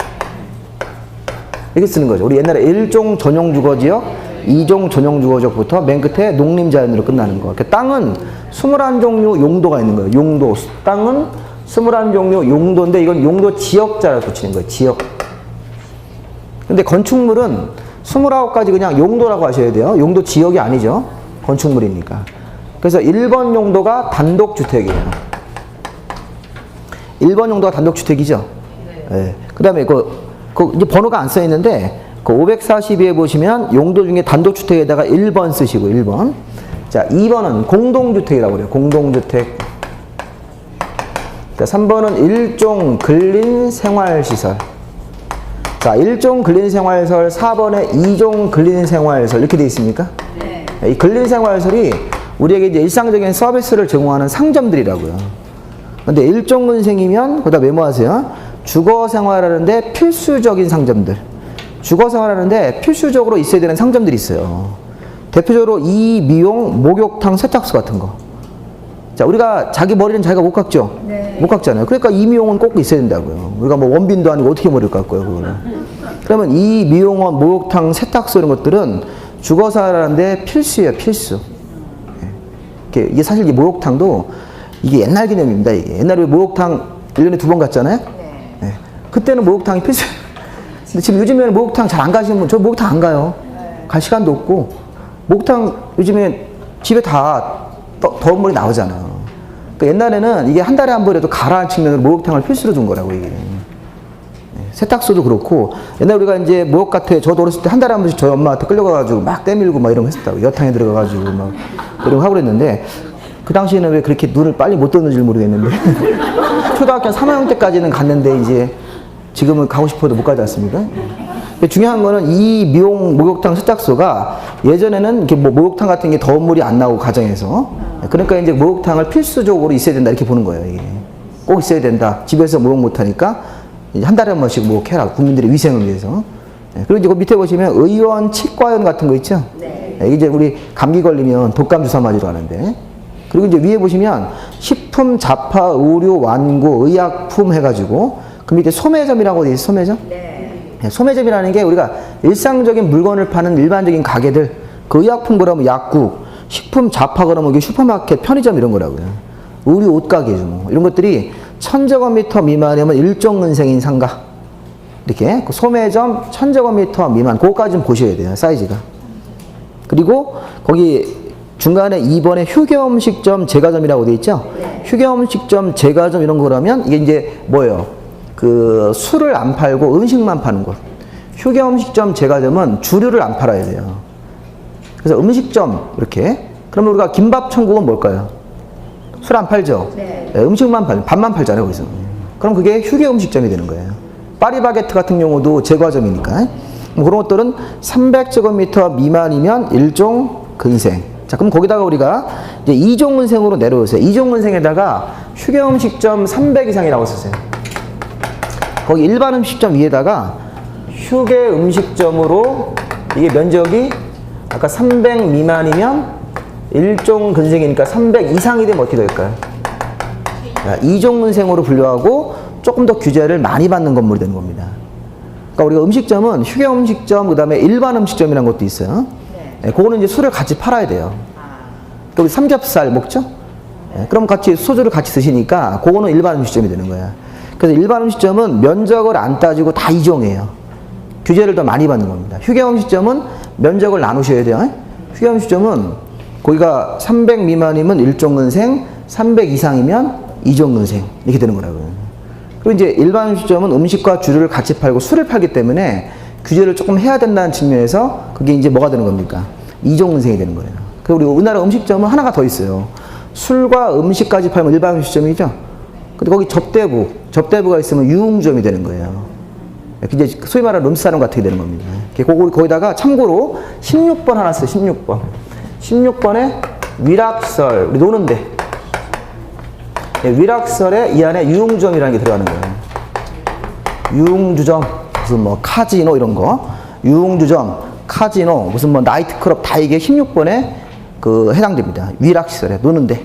이렇게 쓰는 거죠. 우리 옛날에 1종 전용주거지역, 2종 전용주거지역부터 맨 끝에 농림자연으로 끝나는 거. 땅은 21종류 용도가 있는 거예요. 용도. 땅은 21종류 용도인데 이건 용도지역자를 붙이는 거예요. 지역. 근데 건축물은 29가지 그냥 용도라고 하셔야 돼요. 용도 지역이 아니죠. 건축물이니까. 그래서 1번 용도가 단독주택이에요. 1번 용도가 단독주택이죠. 예. 그 다음에 이제 번호가 안 써 있는데, 542에 보시면 용도 중에 단독주택에다가 1번 쓰시고, 1번. 자, 2번은 공동주택이라고 그래요. 공동주택. 자, 3번은 일종 근린생활시설. 자, 일종 근린생활시설, 4번에 이종 근린생활시설 이렇게 돼 있습니까? 네. 이 근린생활시설이 우리에게 이제 일상적인 서비스를 제공하는 상점들이라고요. 근데 일종 근생이면 거기다 메모하세요. 주거 생활하는데 필수적인 상점들. 주거 생활하는데 필수적으로 있어야 되는 상점들이 있어요. 대표적으로 이 미용, 목욕탕, 세탁소 같은 거. 자, 우리가 자기 머리는 자기가 못 깎죠? 네. 못 깎잖아요. 그러니까 이 미용은 꼭 있어야 된다고요. 우리가 뭐 원빈도 아니고 어떻게 머리를 깎고요, 그거는. 그러면 이 미용원, 목욕탕, 세탁소 이런 것들은 주거 생활하는데 필수예요, 필수. 이게 사실 이 목욕탕도 이게 옛날 개념입니다, 이게. 옛날에 목욕탕 1년에 2번 갔잖아요? 네. 그때는 목욕탕이 필수. 근데 지금 요즘에는 목욕탕 잘 안 가시는 분, 저 목욕탕 안 가요. 갈 시간도 없고. 목욕탕 요즘에 집에 다 더운 물이 나오잖아요. 그러니까 옛날에는 이게 한 달에 한 번이라도 가라앉는 측면으로 목욕탕을 필수로 둔 거라고, 이게. 세탁소도 그렇고, 옛날 우리가 이제 목욕 같아, 저도 어렸을 때 한 달에 한 번씩 저희 엄마한테 끌려가가지고 막 떼밀고 막 이런 거 했었다고. 여탕에 들어가가지고 막 이런 거 하고 그랬는데, 그 당시에는 왜 그렇게 눈을 빨리 못 떴는지 모르겠는데, 초등학교 3학년 때까지는 갔는데, 이제 지금은 가고 싶어도 못 가지 않습니까? 중요한 거는 이 미용, 목욕탕, 세탁소가 예전에는 이렇게 뭐 목욕탕 같은 게 더운 물이 안 나오고 가정에서, 그러니까 이제 목욕탕을 필수적으로 있어야 된다 이렇게 보는 거예요. 이게. 꼭 있어야 된다. 집에서 목욕 못 하니까 한 달에 한 번씩 목욕해라. 국민들의 위생을 위해서. 그리고 이제 그 밑에 보시면 의원 치과원 같은 거 있죠? 네. 이제 우리 감기 걸리면 독감 주사 맞으러 가는데. 그리고 이제 위에 보시면 식품, 잡화, 의료, 완고, 의약품 해가지고 그 밑에 소매점이라고 돼 있어요. 소매점? 네. 소매점이라는 게 우리가 일상적인 물건을 파는 일반적인 가게들, 그 의약품 그러면 약국, 식품, 잡화 그러면 이게 슈퍼마켓, 편의점 이런 거라고요. 의류 옷가게죠. 뭐. 이런 것들이 1000제곱미터 미만이면 일종근생인 상가. 이렇게 소매점 1000제곱미터 미만, 그거까지 좀 보셔야 돼요. 사이즈가. 그리고 거기 중간에 2번에 휴게음식점, 제과점이라고 돼 있죠? 휴게음식점, 제과점 이런 거라면 이게 이제 뭐예요? 그 술을 안 팔고 음식만 파는 곳. 휴게음식점, 제과점은 주류를 안 팔아야 돼요. 그래서 음식점 이렇게. 그러면 우리가 김밥천국은 뭘까요? 술 안 팔죠? 네. 네, 음식만 팔, 밥만 팔잖아요, 거기서. 그럼 그게 휴게음식점이 되는 거예요. 파리바게트 같은 경우도 제과점이니까. 그런 것들은 300제곱미터 미만이면 일종 근생. 자, 그럼 거기다가 우리가 이제 이종 근생으로 내려오세요. 이종 근생에다가 휴게음식점 300 이상이라고 쓰세요. 거기 일반 음식점 위에다가 휴게음식점으로 이게 면적이 아까 300 미만이면 일종 근생이니까 300 이상이 되면 어떻게 될까요? 이종 근생으로 분류하고 조금 더 규제를 많이 받는 건물이 되는 겁니다. 그러니까 우리가 음식점은 휴게음식점, 그 다음에 일반 음식점이라는 것도 있어요. 네, 그거는 이제 술을 같이 팔아야 돼요. 그러니까 우리 삼겹살 먹죠? 네, 그럼 같이 소주를 같이 드시니까 그거는 일반 음식점이 되는 거야. 그래서 일반 음식점은 면적을 안 따지고 다 이종이에요. 규제를 더 많이 받는 겁니다. 휴게음식점은 면적을 나누셔야 돼요. 휴게음식점은 거기가 300 미만이면 일종근생, 300 이상이면 이종근생 이렇게 되는 거라고요. 그리고 이제 일반 음식점은 음식과 주류를 같이 팔고 술을 팔기 때문에 규제를 조금 해야 된다는 측면에서 그게 이제 뭐가 되는 겁니까? 이종근생이 되는 거예요. 그리고 우리 우리나라 음식점은 하나가 더 있어요. 술과 음식까지 팔면 일반 음식점이죠. 근데 거기 접대부가 있으면 유흥점이 되는 거예요. 이제 소위 말하는 룸사롱 같은 게 되는 겁니다. 거기다가 참고로 16번 하나 써요. 16번. 16번에 위락설, 우리 노는데. 위락설에 이 안에 유흥점이라는 게 들어가는 거예요. 유흥주점, 무슨 뭐 카지노 이런 거. 유흥주점, 카지노, 무슨 뭐 나이트클럽 다 이게 16번에 그 해당됩니다. 위락설에 노는데.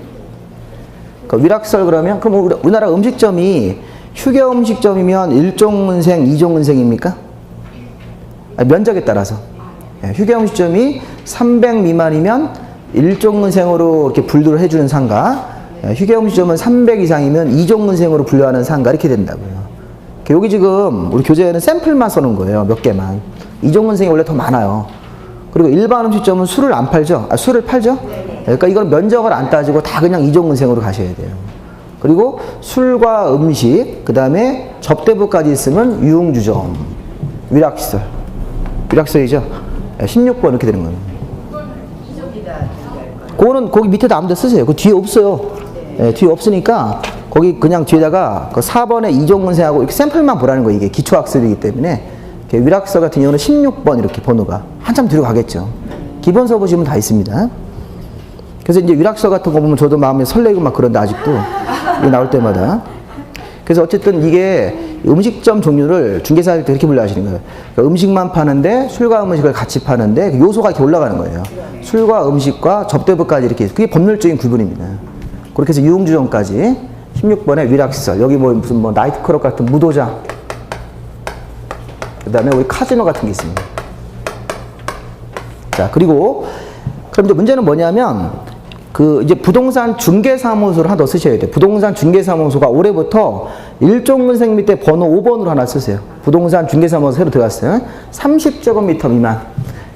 그 위락설 그러면 그럼 우리나라 음식점이 휴게음식점이면 일종근생, 이종근생입니까? 면적에 따라서. 휴게음식점이 300 미만이면 일종근생으로 이렇게 분류를 해주는 상가, 휴게음식점은 300 이상이면 이종근생으로 분류하는 상가 이렇게 된다고요. 여기 지금 우리 교재에는 샘플만 써놓은 거예요. 몇 개만. 이종근생이 원래 더 많아요. 그리고 일반 음식점은 술을 안 팔죠? 술을 팔죠? 그러니까 이건 면적을 안 따지고 다 그냥 이종근생으로 가셔야 돼요. 그리고 술과 음식, 그 다음에 접대부까지 있으면 유흥주점, 위락시설. 위락시설이죠. 16번 이렇게 되는 거예요. 그거는 거기 밑에다 아무데나 쓰세요. 그 뒤에 없어요. 네, 뒤에 없으니까 거기 그냥 뒤에다가 그 4번에 이종근생하고 이렇게 샘플만 보라는 거예요. 이게 기초학습이기 때문에. 위락시설 같은 경우는 16번 이렇게 번호가 한참 뒤로 가겠죠. 기본서 보시면 다 있습니다. 그래서 이제 위락시설 같은 거 보면 저도 마음에 설레고 막 그런데 아직도 이게 나올 때마다. 그래서 어쨌든 이게 음식점 종류를 중개사들 때 이렇게 분류하시는 거예요. 그러니까 음식만 파는데 술과 음식을 같이 파는데 그 요소가 이렇게 올라가는 거예요. 술과 음식과 접대부까지 이렇게. 그게 법률적인 구분입니다. 그렇게 해서 유흥주점까지 16번에 위락시설. 여기 뭐 무슨 뭐 나이트클럽 같은 무도장. 그 다음에 우리 카지노 같은 게 있습니다. 자, 그리고 그럼 이제 문제는 뭐냐면 그 이제 부동산 중개사무소를 하나 더 쓰셔야 돼요. 부동산 중개사무소가 올해부터 일종근생 밑에 번호 5번으로 하나 쓰세요. 부동산 중개사무소 새로 들어갔어요. 30제곱미터 미만.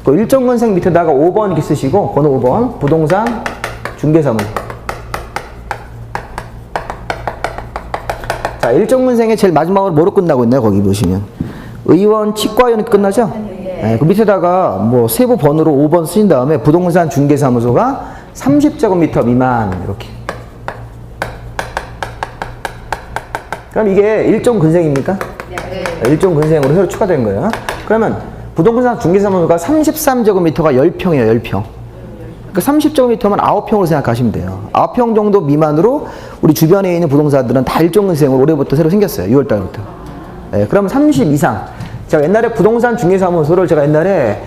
그 일종근생 밑에다가 5번 이렇게 쓰시고 번호 5번 부동산 중개사무소. 자, 일종근생의 제일 마지막으로 뭐로 끝나고 있나요? 거기 보시면 의원 치과위원이 끝나죠? 네, 그 밑에다가 뭐 세부 번호로 5번 쓰신 다음에 부동산 중개사무소가 30제곱미터 미만 이렇게. 그럼 이게 일종근생입니까? 네. 일종근생으로 새로 추가된 거예요. 그러면 부동산 중개사무소가 33제곱미터가 10평이에요. 10평. 그러니까 30제곱미터면 9평으로 생각하시면 돼요. 9평 정도 미만으로 우리 주변에 있는 부동산들은 다 일종근생으로 올해부터 새로 생겼어요. 6월달부터. 네, 그러면 30 이상. 제가 옛날에 부동산 중개사무소를 제가 옛날에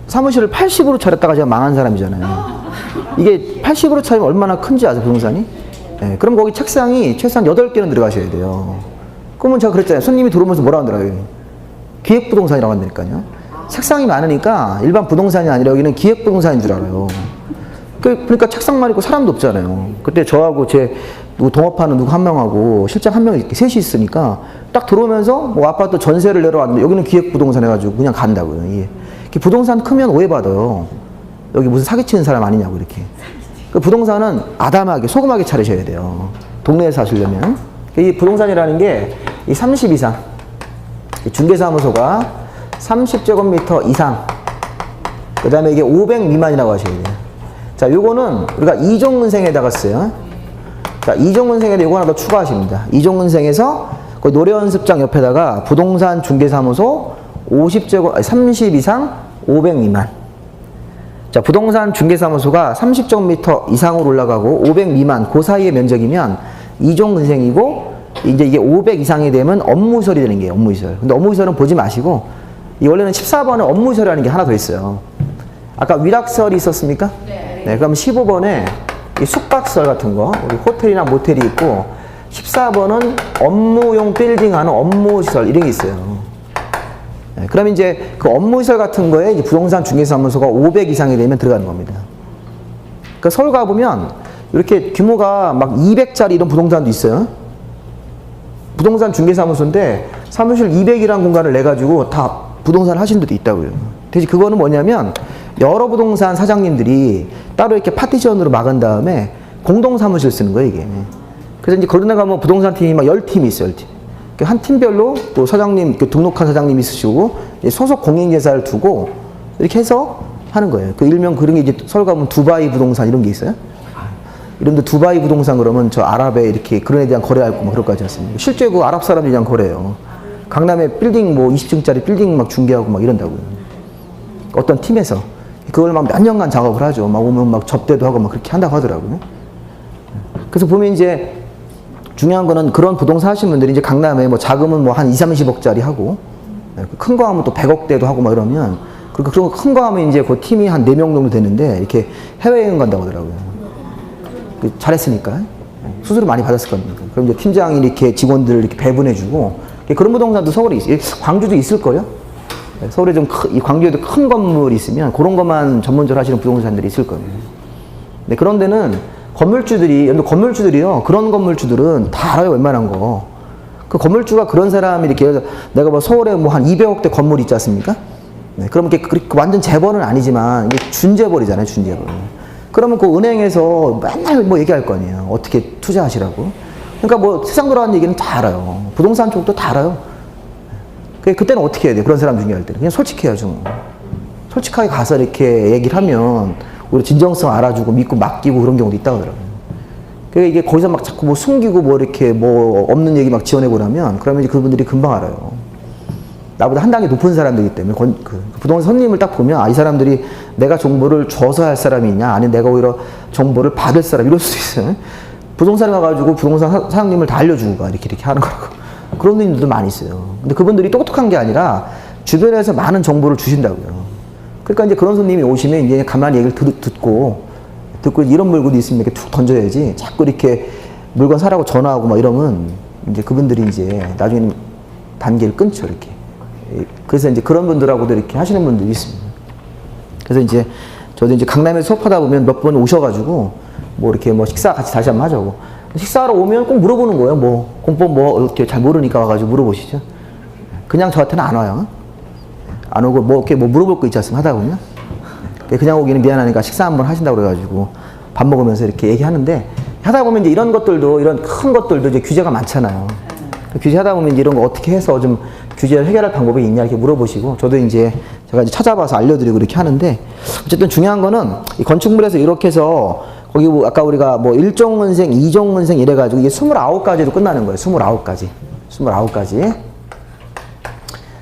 사무실을 80으로 차렸다가 제가 망한 사람이잖아요. 이게 80으로 차리면 얼마나 큰지 아세요, 부동산이? 네, 그럼 거기 책상이 최소한 8개는 들어가셔야 돼요. 그러면 제가 그랬잖아요. 손님이 들어오면서 뭐라고 하더라고요. 기획부동산이라고 한다니까요. 책상이 많으니까 일반 부동산이 아니라 여기는 기획부동산인 줄 알아요. 그러니까 책상만 있고 사람도 없잖아요. 그때 저하고 제 동업하는 누구 한 명하고 실장 한 명이 이렇게 셋이 있으니까 딱 들어오면서 뭐 아파트 전세를 내려왔는데 여기는 기획부동산 해가지고 그냥 간다고요. 이게 부동산 크면 오해받아요. 여기 무슨 사기치는 사람 아니냐고 이렇게. 그 부동산은 아담하게 소금하게 차리셔야 돼요. 동네에서 하시려면. 이 부동산이라는 게 이 30 이상 중개사무소가 30제곱미터 이상 그 다음에 이게 500 미만이라고 하셔야 돼요. 자, 요거는 우리가 이종근생에다가 써요. 자, 이종근생에다 요거 하나 더 추가하십니다. 이종근생에서 그 노래연습장 옆에다가 부동산 중개사무소 30 이상 500 미만. 자, 부동산 중개사무소가 30제곱미터 이상으로 올라가고 500 미만 그 사이의 면적이면 이종근생이고 이제 이게 500 이상이 되면 업무시설이 되는 게예요. 업무시설. 근데 업무시설은 보지 마시고 이 원래는 14번에 업무시설이라는 게 하나 더 있어요. 아까 위락시설이 있었습니까? 네. 그럼 15번에 이 숙박시설 같은 거 우리 호텔이나 모텔이 있고 14번은 업무용 빌딩하는 업무시설 이런 게 있어요. 네, 그럼 이제 그 업무시설 같은 거에 이제 부동산 중개사무소가 500 이상이 되면 들어가는 겁니다. 그러니까 서울 가보면 이렇게 규모가 막 200짜리 이런 부동산도 있어요. 부동산 중개사무소인데 사무실 200이라는 공간을 내가지고 다 부동산 하시는 데도 있다고요. 대신 그거는 뭐냐면 여러 부동산 사장님들이 따로 이렇게 파티션으로 막은 다음에 공동 사무실 쓰는 거예요, 이게. 그래서 이제 그런 데 가면 부동산 팀이 막 10팀이 있어요, 10팀. 한 팀별로 또 사장님, 등록한 사장님이 있으시고 소속 공인계사를 두고 이렇게 해서 하는 거예요. 그 일명 그런 게 이제 서울 가면 두바이 부동산 이런 게 있어요. 이런데 두바이 부동산 그러면 저 아랍에 이렇게 그런 에 대한 거래할 거 막 그럴 거 같지 않습니까? 실제 그 아랍 사람들에 대한 거래예요. 강남에 빌딩 뭐 20층짜리 빌딩 막 중개하고 막 이런다고요. 어떤 팀에서. 그걸 막 몇 년간 작업을 하죠. 막 오면 막 접대도 하고 막 그렇게 한다고 하더라고요. 그래서 보면 이제 중요한 거는 그런 부동산 하시는 분들이 이제 강남에 뭐 자금은 뭐 한 2, 30억짜리 하고 큰 거 하면 또 100억대도 하고 막 이러면 그리고 그런 큰 거 하면 이제 그 팀이 한 4명 정도 되는데 이렇게 해외여행 간다고 하더라고요. 잘했으니까. 수수료 많이 받았을 겁니다. 그럼 이제 팀장이 이렇게 직원들을 이렇게 배분해주고 그런 부동산도 서울에 있어요. 광주도 있을 거예요. 서울에 좀 광주에도 큰 건물이 있으면 그런 것만 전문적으로 하시는 부동산들이 있을 겁니다. 근데 그런 데는 건물주들이요. 그런 건물주들은 다 알아요, 웬만한 거. 그 건물주가 그런 사람이 이렇게 내가 뭐 서울에 뭐 한 200억대 건물 있지 않습니까? 네, 그럼 이게 완전 재벌은 아니지만 이게 준재벌이잖아요, 준재벌. 그러면 그 은행에서 맨날 뭐 얘기할 거 아니에요. 어떻게 투자하시라고. 그러니까 뭐 세상 돌아가는 얘기는 다 알아요. 부동산 쪽도 다 알아요. 그때는 어떻게 해야 돼? 그런 사람 중요할 때는. 그냥 솔직해야죠. 솔직하게 가서 이렇게 얘기를 하면 우리 진정성 알아주고 믿고 맡기고 그런 경우도 있다고 하더라고요. 그러니까 이게 거기서 막 자꾸 뭐 숨기고 뭐 이렇게 뭐 없는 얘기 막 지어내고 그러면 이제 그분들이 금방 알아요. 나보다 한 단계 높은 사람들이기 때문에 그 부동산 손님을 딱 보면 아, 이 사람들이 내가 정보를 줘서 할 사람이 있냐 아니면 내가 오히려 정보를 받을 사람 이럴 수도 있어요. 부동산에 가가지고 부동산 사장님을 다 알려주고 가 이렇게 하는 거라고. 그런 분들도 많이 있어요. 근데 그분들이 똑똑한 게 아니라 주변에서 많은 정보를 주신다고요. 그러니까 이제 그런 손님이 오시면 이제 가만히 얘기를 듣고 이런 물건이 있으면 이렇게 툭 던져야지 자꾸 이렇게 물건 사라고 전화하고 막 이러면 이제 그분들이 이제 나중에 단계를 끊죠, 이렇게. 그래서 이제 그런 분들하고도 이렇게 하시는 분들이 있습니다. 그래서 이제 저도 이제 강남에 수업하다 보면 몇 번 오셔가지고 뭐 이렇게 뭐 식사 같이 다시 한번 하자고. 식사하러 오면 꼭 물어보는 거예요. 뭐 공법 뭐 이렇게 잘 모르니까 와가지고 물어보시죠. 그냥 저한테는 안 와요. 안 오고 뭐 이렇게 뭐 물어볼 거 있지 않습니까? 하다 보면 그냥 오기는 미안하니까 식사 한번 하신다고 그래가지고 밥 먹으면서 이렇게 얘기하는데 하다 보면 이제 이런 것들도 이런 큰 것들도 이제 규제가 많잖아요. 규제하다 보면 이제 이런 거 어떻게 해서 좀 규제를 해결할 방법이 있냐 이렇게 물어보시고 저도 이제 제가 이제 찾아봐서 알려드리고 이렇게 하는데 어쨌든 중요한 거는 이 건축물에서 이렇게 해서 거기 뭐 아까 우리가 뭐 1종은생, 2종은생 이래가지고 이게 29가지로 끝나는 거예요. 29가지. 29가지.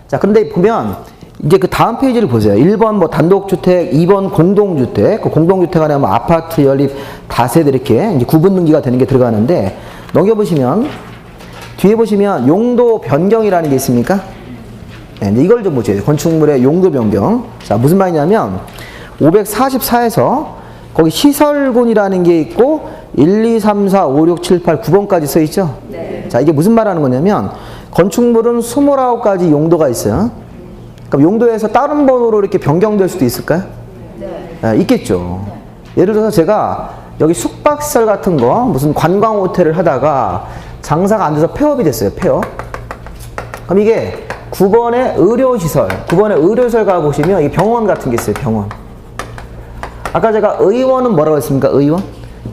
자, 그런데 보면 이제 그 다음 페이지를 보세요. 1번 뭐 단독주택, 2번 공동주택. 그 공동주택 안에 뭐 아파트, 연립, 다세대 이렇게 이제 구분 등기가 되는 게 들어가는데 넘겨보시면 뒤에 보시면 용도 변경이라는 게 있습니까? 네, 이걸 좀 보세요. 건축물의 용도 변경. 자, 무슨 말이냐면 544에서 거기 시설군이라는 게 있고 1, 2, 3, 4, 5, 6, 7, 8, 9번까지 써 있죠? 네. 자, 이게 무슨 말 하는 거냐면 건축물은 29가지 용도가 있어요. 그럼 용도에서 다른 번호로 이렇게 변경될 수도 있을까요? 네. 네, 있겠죠. 네. 예를 들어서 제가 여기 숙박시설 같은 거 무슨 관광 호텔을 하다가 장사가 안 돼서 폐업이 됐어요. 폐업. 그럼 이게 9번의 의료시설, 9번의 의료시설 가보시면 이 병원 같은 게 있어요. 병원. 아까 제가 의원은 뭐라고 했습니까? 의원?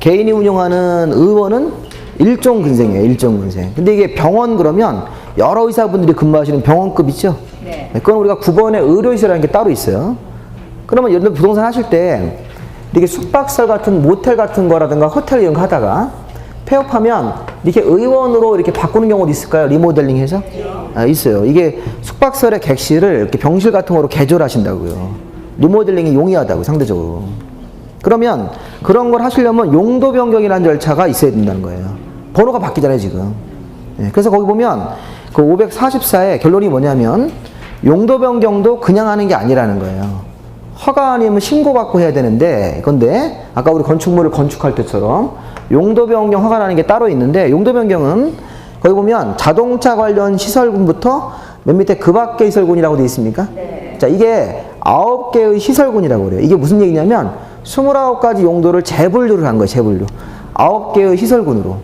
개인이 운영하는 의원은 일종근생이에요. 일종근생. 근데 이게 병원 그러면 여러 의사분들이 근무하시는 병원급 있죠? 네. 그건 우리가 9번의 의료시설이라는 게 따로 있어요. 그러면 여러분 부동산 하실 때 이렇게 숙박시설 같은 모텔 같은 거라든가 호텔 이런 거 하다가 폐업하면 이렇게 의원으로 이렇게 바꾸는 경우도 있을까요? 리모델링 해서? 아, 있어요. 이게 숙박시설의 객실을 이렇게 병실 같은 거로 개조하신다고요. 리모델링이 용이하다고 상대적으로. 그러면 그런 걸 하시려면 용도 변경이라는 절차가 있어야 된다는 거예요. 번호가 바뀌잖아요, 지금. 네, 그래서 거기 보면 그 544의 결론이 뭐냐면 용도 변경도 그냥 하는 게 아니라는 거예요. 허가 아니면 신고받고 해야 되는데 근데 아까 우리 건축물을 건축할 때처럼 용도 변경 허가라는 게 따로 있는데 용도 변경은 거기 보면 자동차 관련 시설군부터 맨 밑에 그 밖의 시설군이라고 되어 있습니까? 네. 자, 이게 9개의 시설군이라고 그래요. 이게 무슨 얘기냐면 29가지 용도를 재분류를 한 거예요. 재분류. 9개의 시설군으로.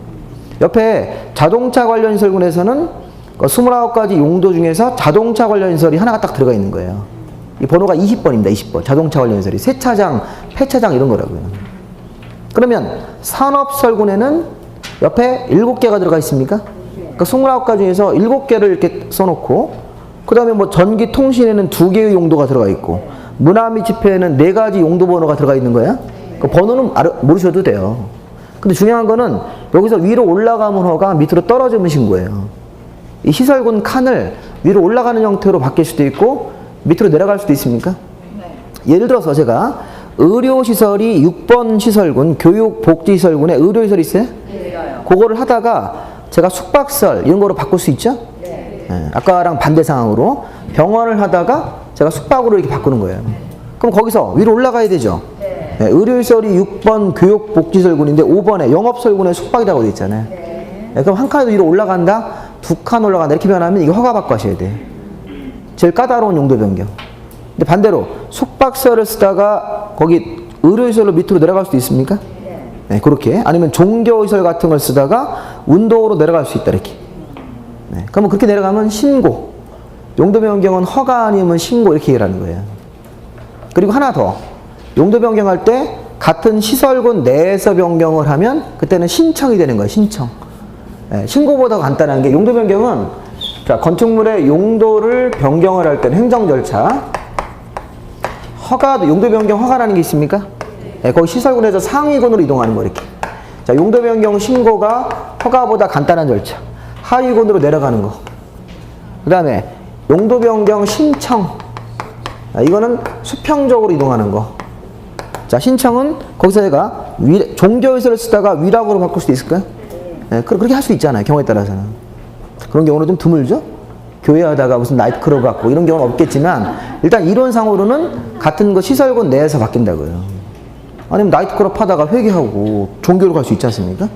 옆에 자동차 관련 시설군에서는 29가지 용도 중에서 자동차 관련 시설이 하나가 딱 들어가 있는 거예요. 이 번호가 20번입니다. 20번. 자동차 관련 시설이. 세차장, 폐차장 이런 거라고요. 그러면 산업시설군에는 옆에 7개가 들어가 있습니까? 그러니까 29가지 중에서 7개를 이렇게 써놓고 그 다음에 뭐 전기 통신에는 2개의 용도가 들어가 있고 문화 및 집회에는 4가지 용도 번호가 들어가 있는 거야. 그 번호는 모르셔도 돼요. 근데 중요한 거는 여기서 위로 올라가면 허가, 밑으로 떨어지면 신고예요. 이 시설군 칸을 위로 올라가는 형태로 바뀔 수도 있고 밑으로 내려갈 수도 있습니까? 예를 들어서 제가 의료시설이 6번 시설군, 교육복지시설군에 의료시설이 있어요? 네. 그거를 하다가 제가 숙박시설 이런 거로 바꿀 수 있죠? 네. 네. 아까랑 반대 상황으로 병원을 하다가 제가 숙박으로 이렇게 바꾸는 거예요. 그럼 거기서 위로 올라가야 되죠? 네. 네. 의료시설이 6번 교육복지시설군인데 5번에 영업시설군에 숙박이라고 되어 있잖아요. 네. 네. 그럼 한 칸 위로 올라간다? 2칸 올라간다? 이렇게 변하면 이게 허가받고 하셔야 돼요. 제일 까다로운 용도 변경. 근데 반대로 숙박시설을 쓰다가 거기 의료시설로 밑으로 내려갈 수도 있습니까? 네, 그렇게. 아니면 종교시설 같은 걸 쓰다가 운동으로 내려갈 수 있다 이렇게. 네, 그러면 그렇게 내려가면 신고. 용도 변경은 허가 아니면 신고 이렇게 얘기하는 거예요. 그리고 하나 더. 용도 변경할 때 같은 시설군 내에서 변경을 하면 그때는 신청이 되는 거예요. 신청. 신고보다 간단한 게 용도 변경은 자, 건축물의 용도를 변경을 할 때는 행정 절차. 허가도 용도 변경 허가라는 게 있습니까? 거기 시설군에서 상위군으로 이동하는 거 이렇게. 자, 용도 변경 신고가 허가보다 간단한 절차. 하위군으로 내려가는 거. 그다음에 용도 변경 신청. 이거는 수평적으로 이동하는 거. 자, 신청은 거기서 내가 종교의설을 쓰다가 위락으로 바꿀 수도 있을까요? 그렇게 할 수 있잖아요. 경우에 따라서는. 그런 경우는 좀 드물죠? 교회 하다가 무슨 나이트클럽 갖고 이런 경우는 없겠지만 일단 이론상으로는 같은 거 시설군 내에서 바뀐다고요. 아니면 나이트클럽 하다가 회계하고 종교로 갈 수 있지 않습니까?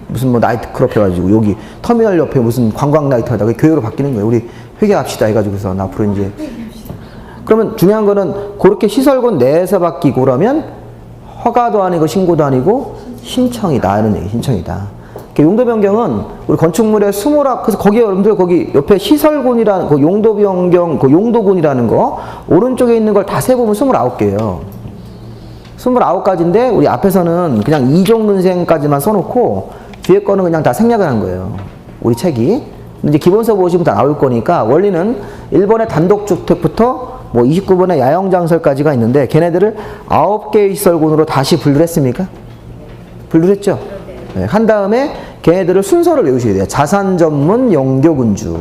무슨 뭐 나이트클럽 해가지고 여기 터미널 옆에 무슨 관광 나이트 하다가 교회로 바뀌는 거예요. 우리 회계합시다 해가지고서 앞으로 이제. 그러면 중요한 거는 그렇게 시설군 내에서 바뀌고 그러면 허가도 아니고 신고도 아니고 신청이다 하는 얘기. 신청이다. 용도 변경은 우리 건축물의 그래서 거기에 여러분들 거기 옆에 시설군이라는 그 용도 변경 그 용도군이라는 거 오른쪽에 있는 걸 다 세보면 29개예요. 29가지인데 우리 앞에서는 그냥 이종근생까지만 써놓고 뒤에 거는 그냥 다 생략을 한 거예요. 우리 책이. 근데 이제 기본서 보시면 다 나올 거니까 원리는 1번의 단독주택부터 뭐 29번의 야영장설까지가 있는데 걔네들을 9개의 시설군으로 다시 분류를 했습니까? 분류를 했죠? 네, 한 다음에 걔네들을 순서를 외우셔야 돼요. 자산 전문 영교근주.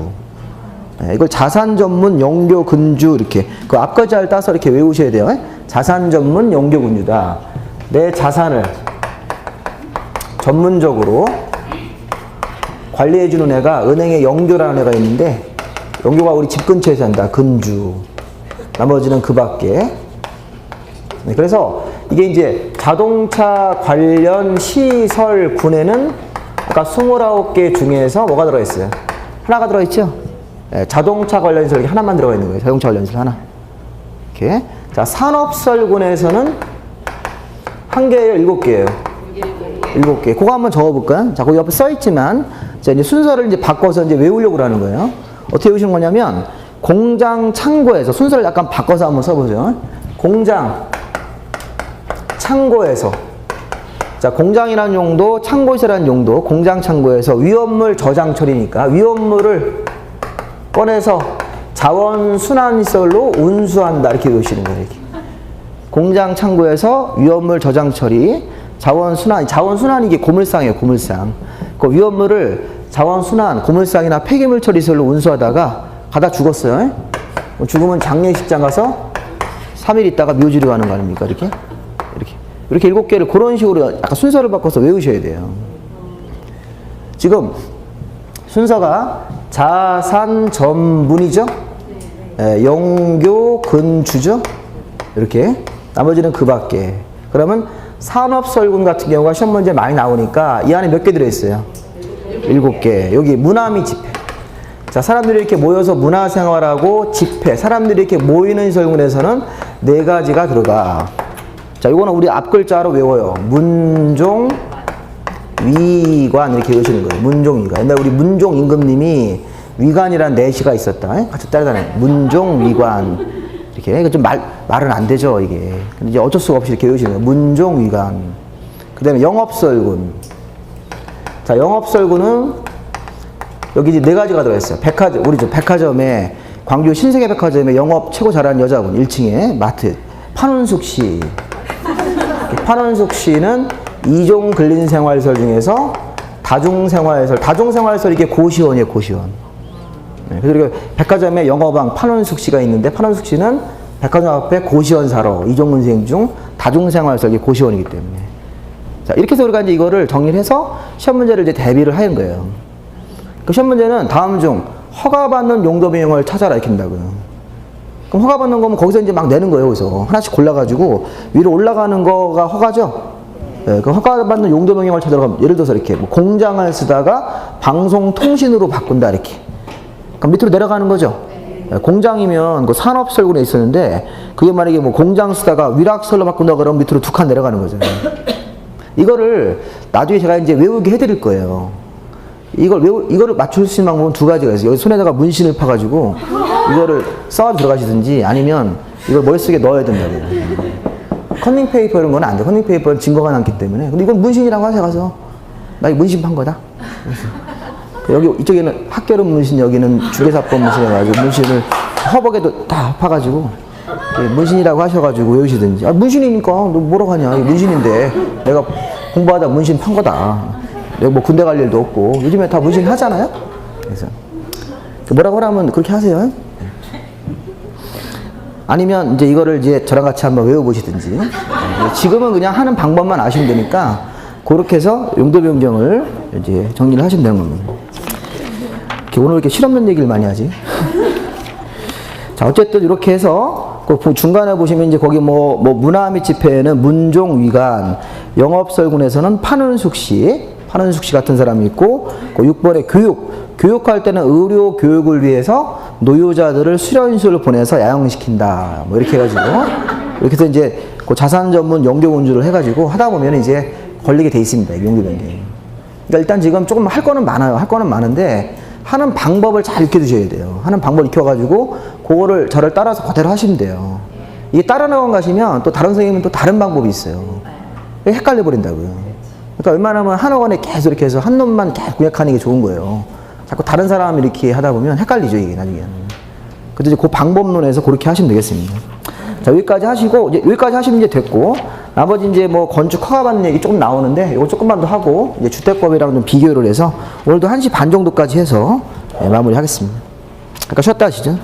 네, 이걸 자산 전문 영교근주 이렇게 그 앞글자를 따서 이렇게 외우셔야 돼요. 자산 전문 영교근주다. 내 자산을 전문적으로 관리해주는 애가 은행에 영교라는 애가 있는데 영교가 우리 집 근처에 산다. 근주. 나머지는 그 밖에. 네, 그래서 이게 이제 자동차 관련 시설군에는 아까 29개 중에서 뭐가 들어있어요? 하나가 들어있죠? 네, 자동차 관련 시설 하나만 들어가 있는 거예요. 자동차 관련 시설 하나. 이렇게. 자, 산업설군에서는 한 개예요? 7개예요? 7개. 그거 한번 적어볼까요? 자, 거기 옆에 써있지만, 자, 이제 순서를 이제 바꿔서 이제 외우려고 하는 거예요. 어떻게 외우시는 거냐면, 공장 창고에서, 순서를 약간 바꿔서 한번 써보죠. 공장, 창고에서. 자, 공장이라는 용도, 창고시설이라는 용도, 공장 창고에서 위험물 저장 처리니까 위험물을 꺼내서 자원순환시설로 운수한다. 이렇게 외우시는 거예요. 이렇게. 공장 창고에서 위험물 저장 처리, 자원순환 이게 고물상이에요. 고물상. 그 위험물을 자원순환, 고물상이나 폐기물 처리시설로 운수하다가 가다 죽었어요. 죽으면 장례식장 가서 3일 있다가 묘지로 가는 거 아닙니까? 이렇게 7개를 그런 식으로 약간 순서를 바꿔서 외우셔야 돼요. 지금 순서가 자산 전문이죠? 네, 영교 근주죠? 이렇게. 나머지는 그 밖에. 그러면 산업설군 같은 경우가 시험 문제 많이 나오니까 이 안에 몇 개 들어있어요? 7개. 여기 문화미 집회. 자, 사람들이 이렇게 모여서 문화생활하고 집회. 사람들이 이렇게 모이는 설군에서는 4가지가 들어가. 자, 이거는 우리 앞글자로 외워요. 문종, 위관 이렇게 외우시는 거예요. 문종, 위관. 옛날 우리 문종 임금님이 위관이라는 내시가 있었다. 같이 따라다녀요. 문종, 위관. 이렇게. 이거 좀 말은 안 되죠, 이게. 근데 이제 어쩔 수가 없이 이렇게 외우시는 거예요. 문종, 위관. 그 다음에 영업설군. 자, 영업설군은 여기 이제 4가지가 들어있어요. 우리 백화점에, 광주 신세계 백화점에 영업 최고 잘하는 여자분, 1층에 마트. 판원숙 씨. 판원숙 씨는 이종 근린생활설 중에서 다중생활설 이게 고시원이에요, 고시원. 네, 그래서 백화점에 영업왕 판원숙 씨가 있는데 판원숙 씨는 백화점 앞에 고시원사로 이종 근생 중 다중생활설 이게 고시원이기 때문에. 자, 이렇게 해서 우리가 이제 이거를 정리를 해서 시험 문제를 이제 대비를 하는 거예요. 그 시험 문제는 다음 중 허가받는 용도 변경을 찾아라 이렇게 한다고요. 그럼 허가받는 거면 거기서 이제 막 내는 거예요. 거기서 하나씩 골라가지고 위로 올라가는 거가 허가죠. 네, 그 허가받는 용도 변경을 찾으러 가면 예를 들어서 이렇게 뭐 공장을 쓰다가 방송통신으로 바꾼다 이렇게. 그럼 밑으로 내려가는 거죠. 네, 공장이면 그 산업설군에 있었는데 그게 만약에 뭐 공장 쓰다가 위락설로 바꾼다 그러면 밑으로 2칸 내려가는 거죠. 이거를 나중에 제가 이제 외우게 해드릴 거예요. 이거를 맞출 수 있는 방법은 2가지가 있어요. 여기 손에다가 문신을 파가지고 이거를 써가지고 들어가시든지 아니면 이걸 머릿속에 넣어야 된다고요. 커닝페이퍼 이런 건 안 돼. 커닝페이퍼는 증거가 남기 때문에. 근데 이건 문신이라고 하세요. 가서 나 이거 문신 판 거다. 여기 이쪽에는 학개론 문신, 여기는 주계사법 문신 해가지고 문신을 허벅에도 다 파가지고 문신이라고 하셔가지고 외우시든지. 아, 문신이니까 너 뭐라고 하냐, 이게 문신인데 내가 공부하다 문신 판 거다. 내가 뭐 군대 갈 일도 없고 요즘에 다 문신 하잖아요. 그래서 뭐라고 하면 그렇게 하세요. 아니면 이제 이거를 이제 저랑 같이 한번 외워보시든지. 지금은 그냥 하는 방법만 아시면 되니까 그렇게 해서 용도 변경을 이제 정리를 하시면 되는 겁니다. 오늘 이렇게 실험론 얘기를 많이 하지. 자, 어쨌든 이렇게 해서 그 중간에 보시면 이제 거기 뭐 문화 및 집회에는 문종 위관, 영업설군에서는 판은숙씨 같은 사람이 있고, 그 6번에 교육할 때는 의료 교육을 위해서 노유자들을 수련소를 보내서 야영시킨다. 뭐 이렇게 해가지고 이렇게 해서 이제 그 자산 전문 영교 운주를 해가지고 하다 보면 이제 걸리게 돼 있습니다. 용도 변경. 그러니까 일단 지금 조금 할 거는 많아요. 할 거는 많은데 하는 방법을 잘 익혀 두셔야 돼요. 하는 방법을 익혀가지고 그거를 저를 따라서 그대로 하시면 돼요. 이게 따라나간 가시면 또 다른 선생님은 또 다른 방법이 있어요. 헷갈려 버린다고요. 그러니까 웬만하면 한 학원에 계속 이렇게 해서 한 놈만 계속 공략하는 게 좋은 거예요. 자꾸 다른 사람이 이렇게 하다 보면 헷갈리죠, 이게 나중에는. 그래서 이제 그 방법론에서 그렇게 하시면 되겠습니다. 자, 여기까지 하시고, 이제 여기까지 하시면 이제 됐고, 나머지 이제 뭐 건축 허가받는 얘기 조금 나오는데, 이거 조금만 더 하고, 이제 주택법이랑 좀 비교를 해서, 오늘도 1시 반 정도까지 해서, 네, 마무리 하겠습니다. 아까 쉬었다 하시죠.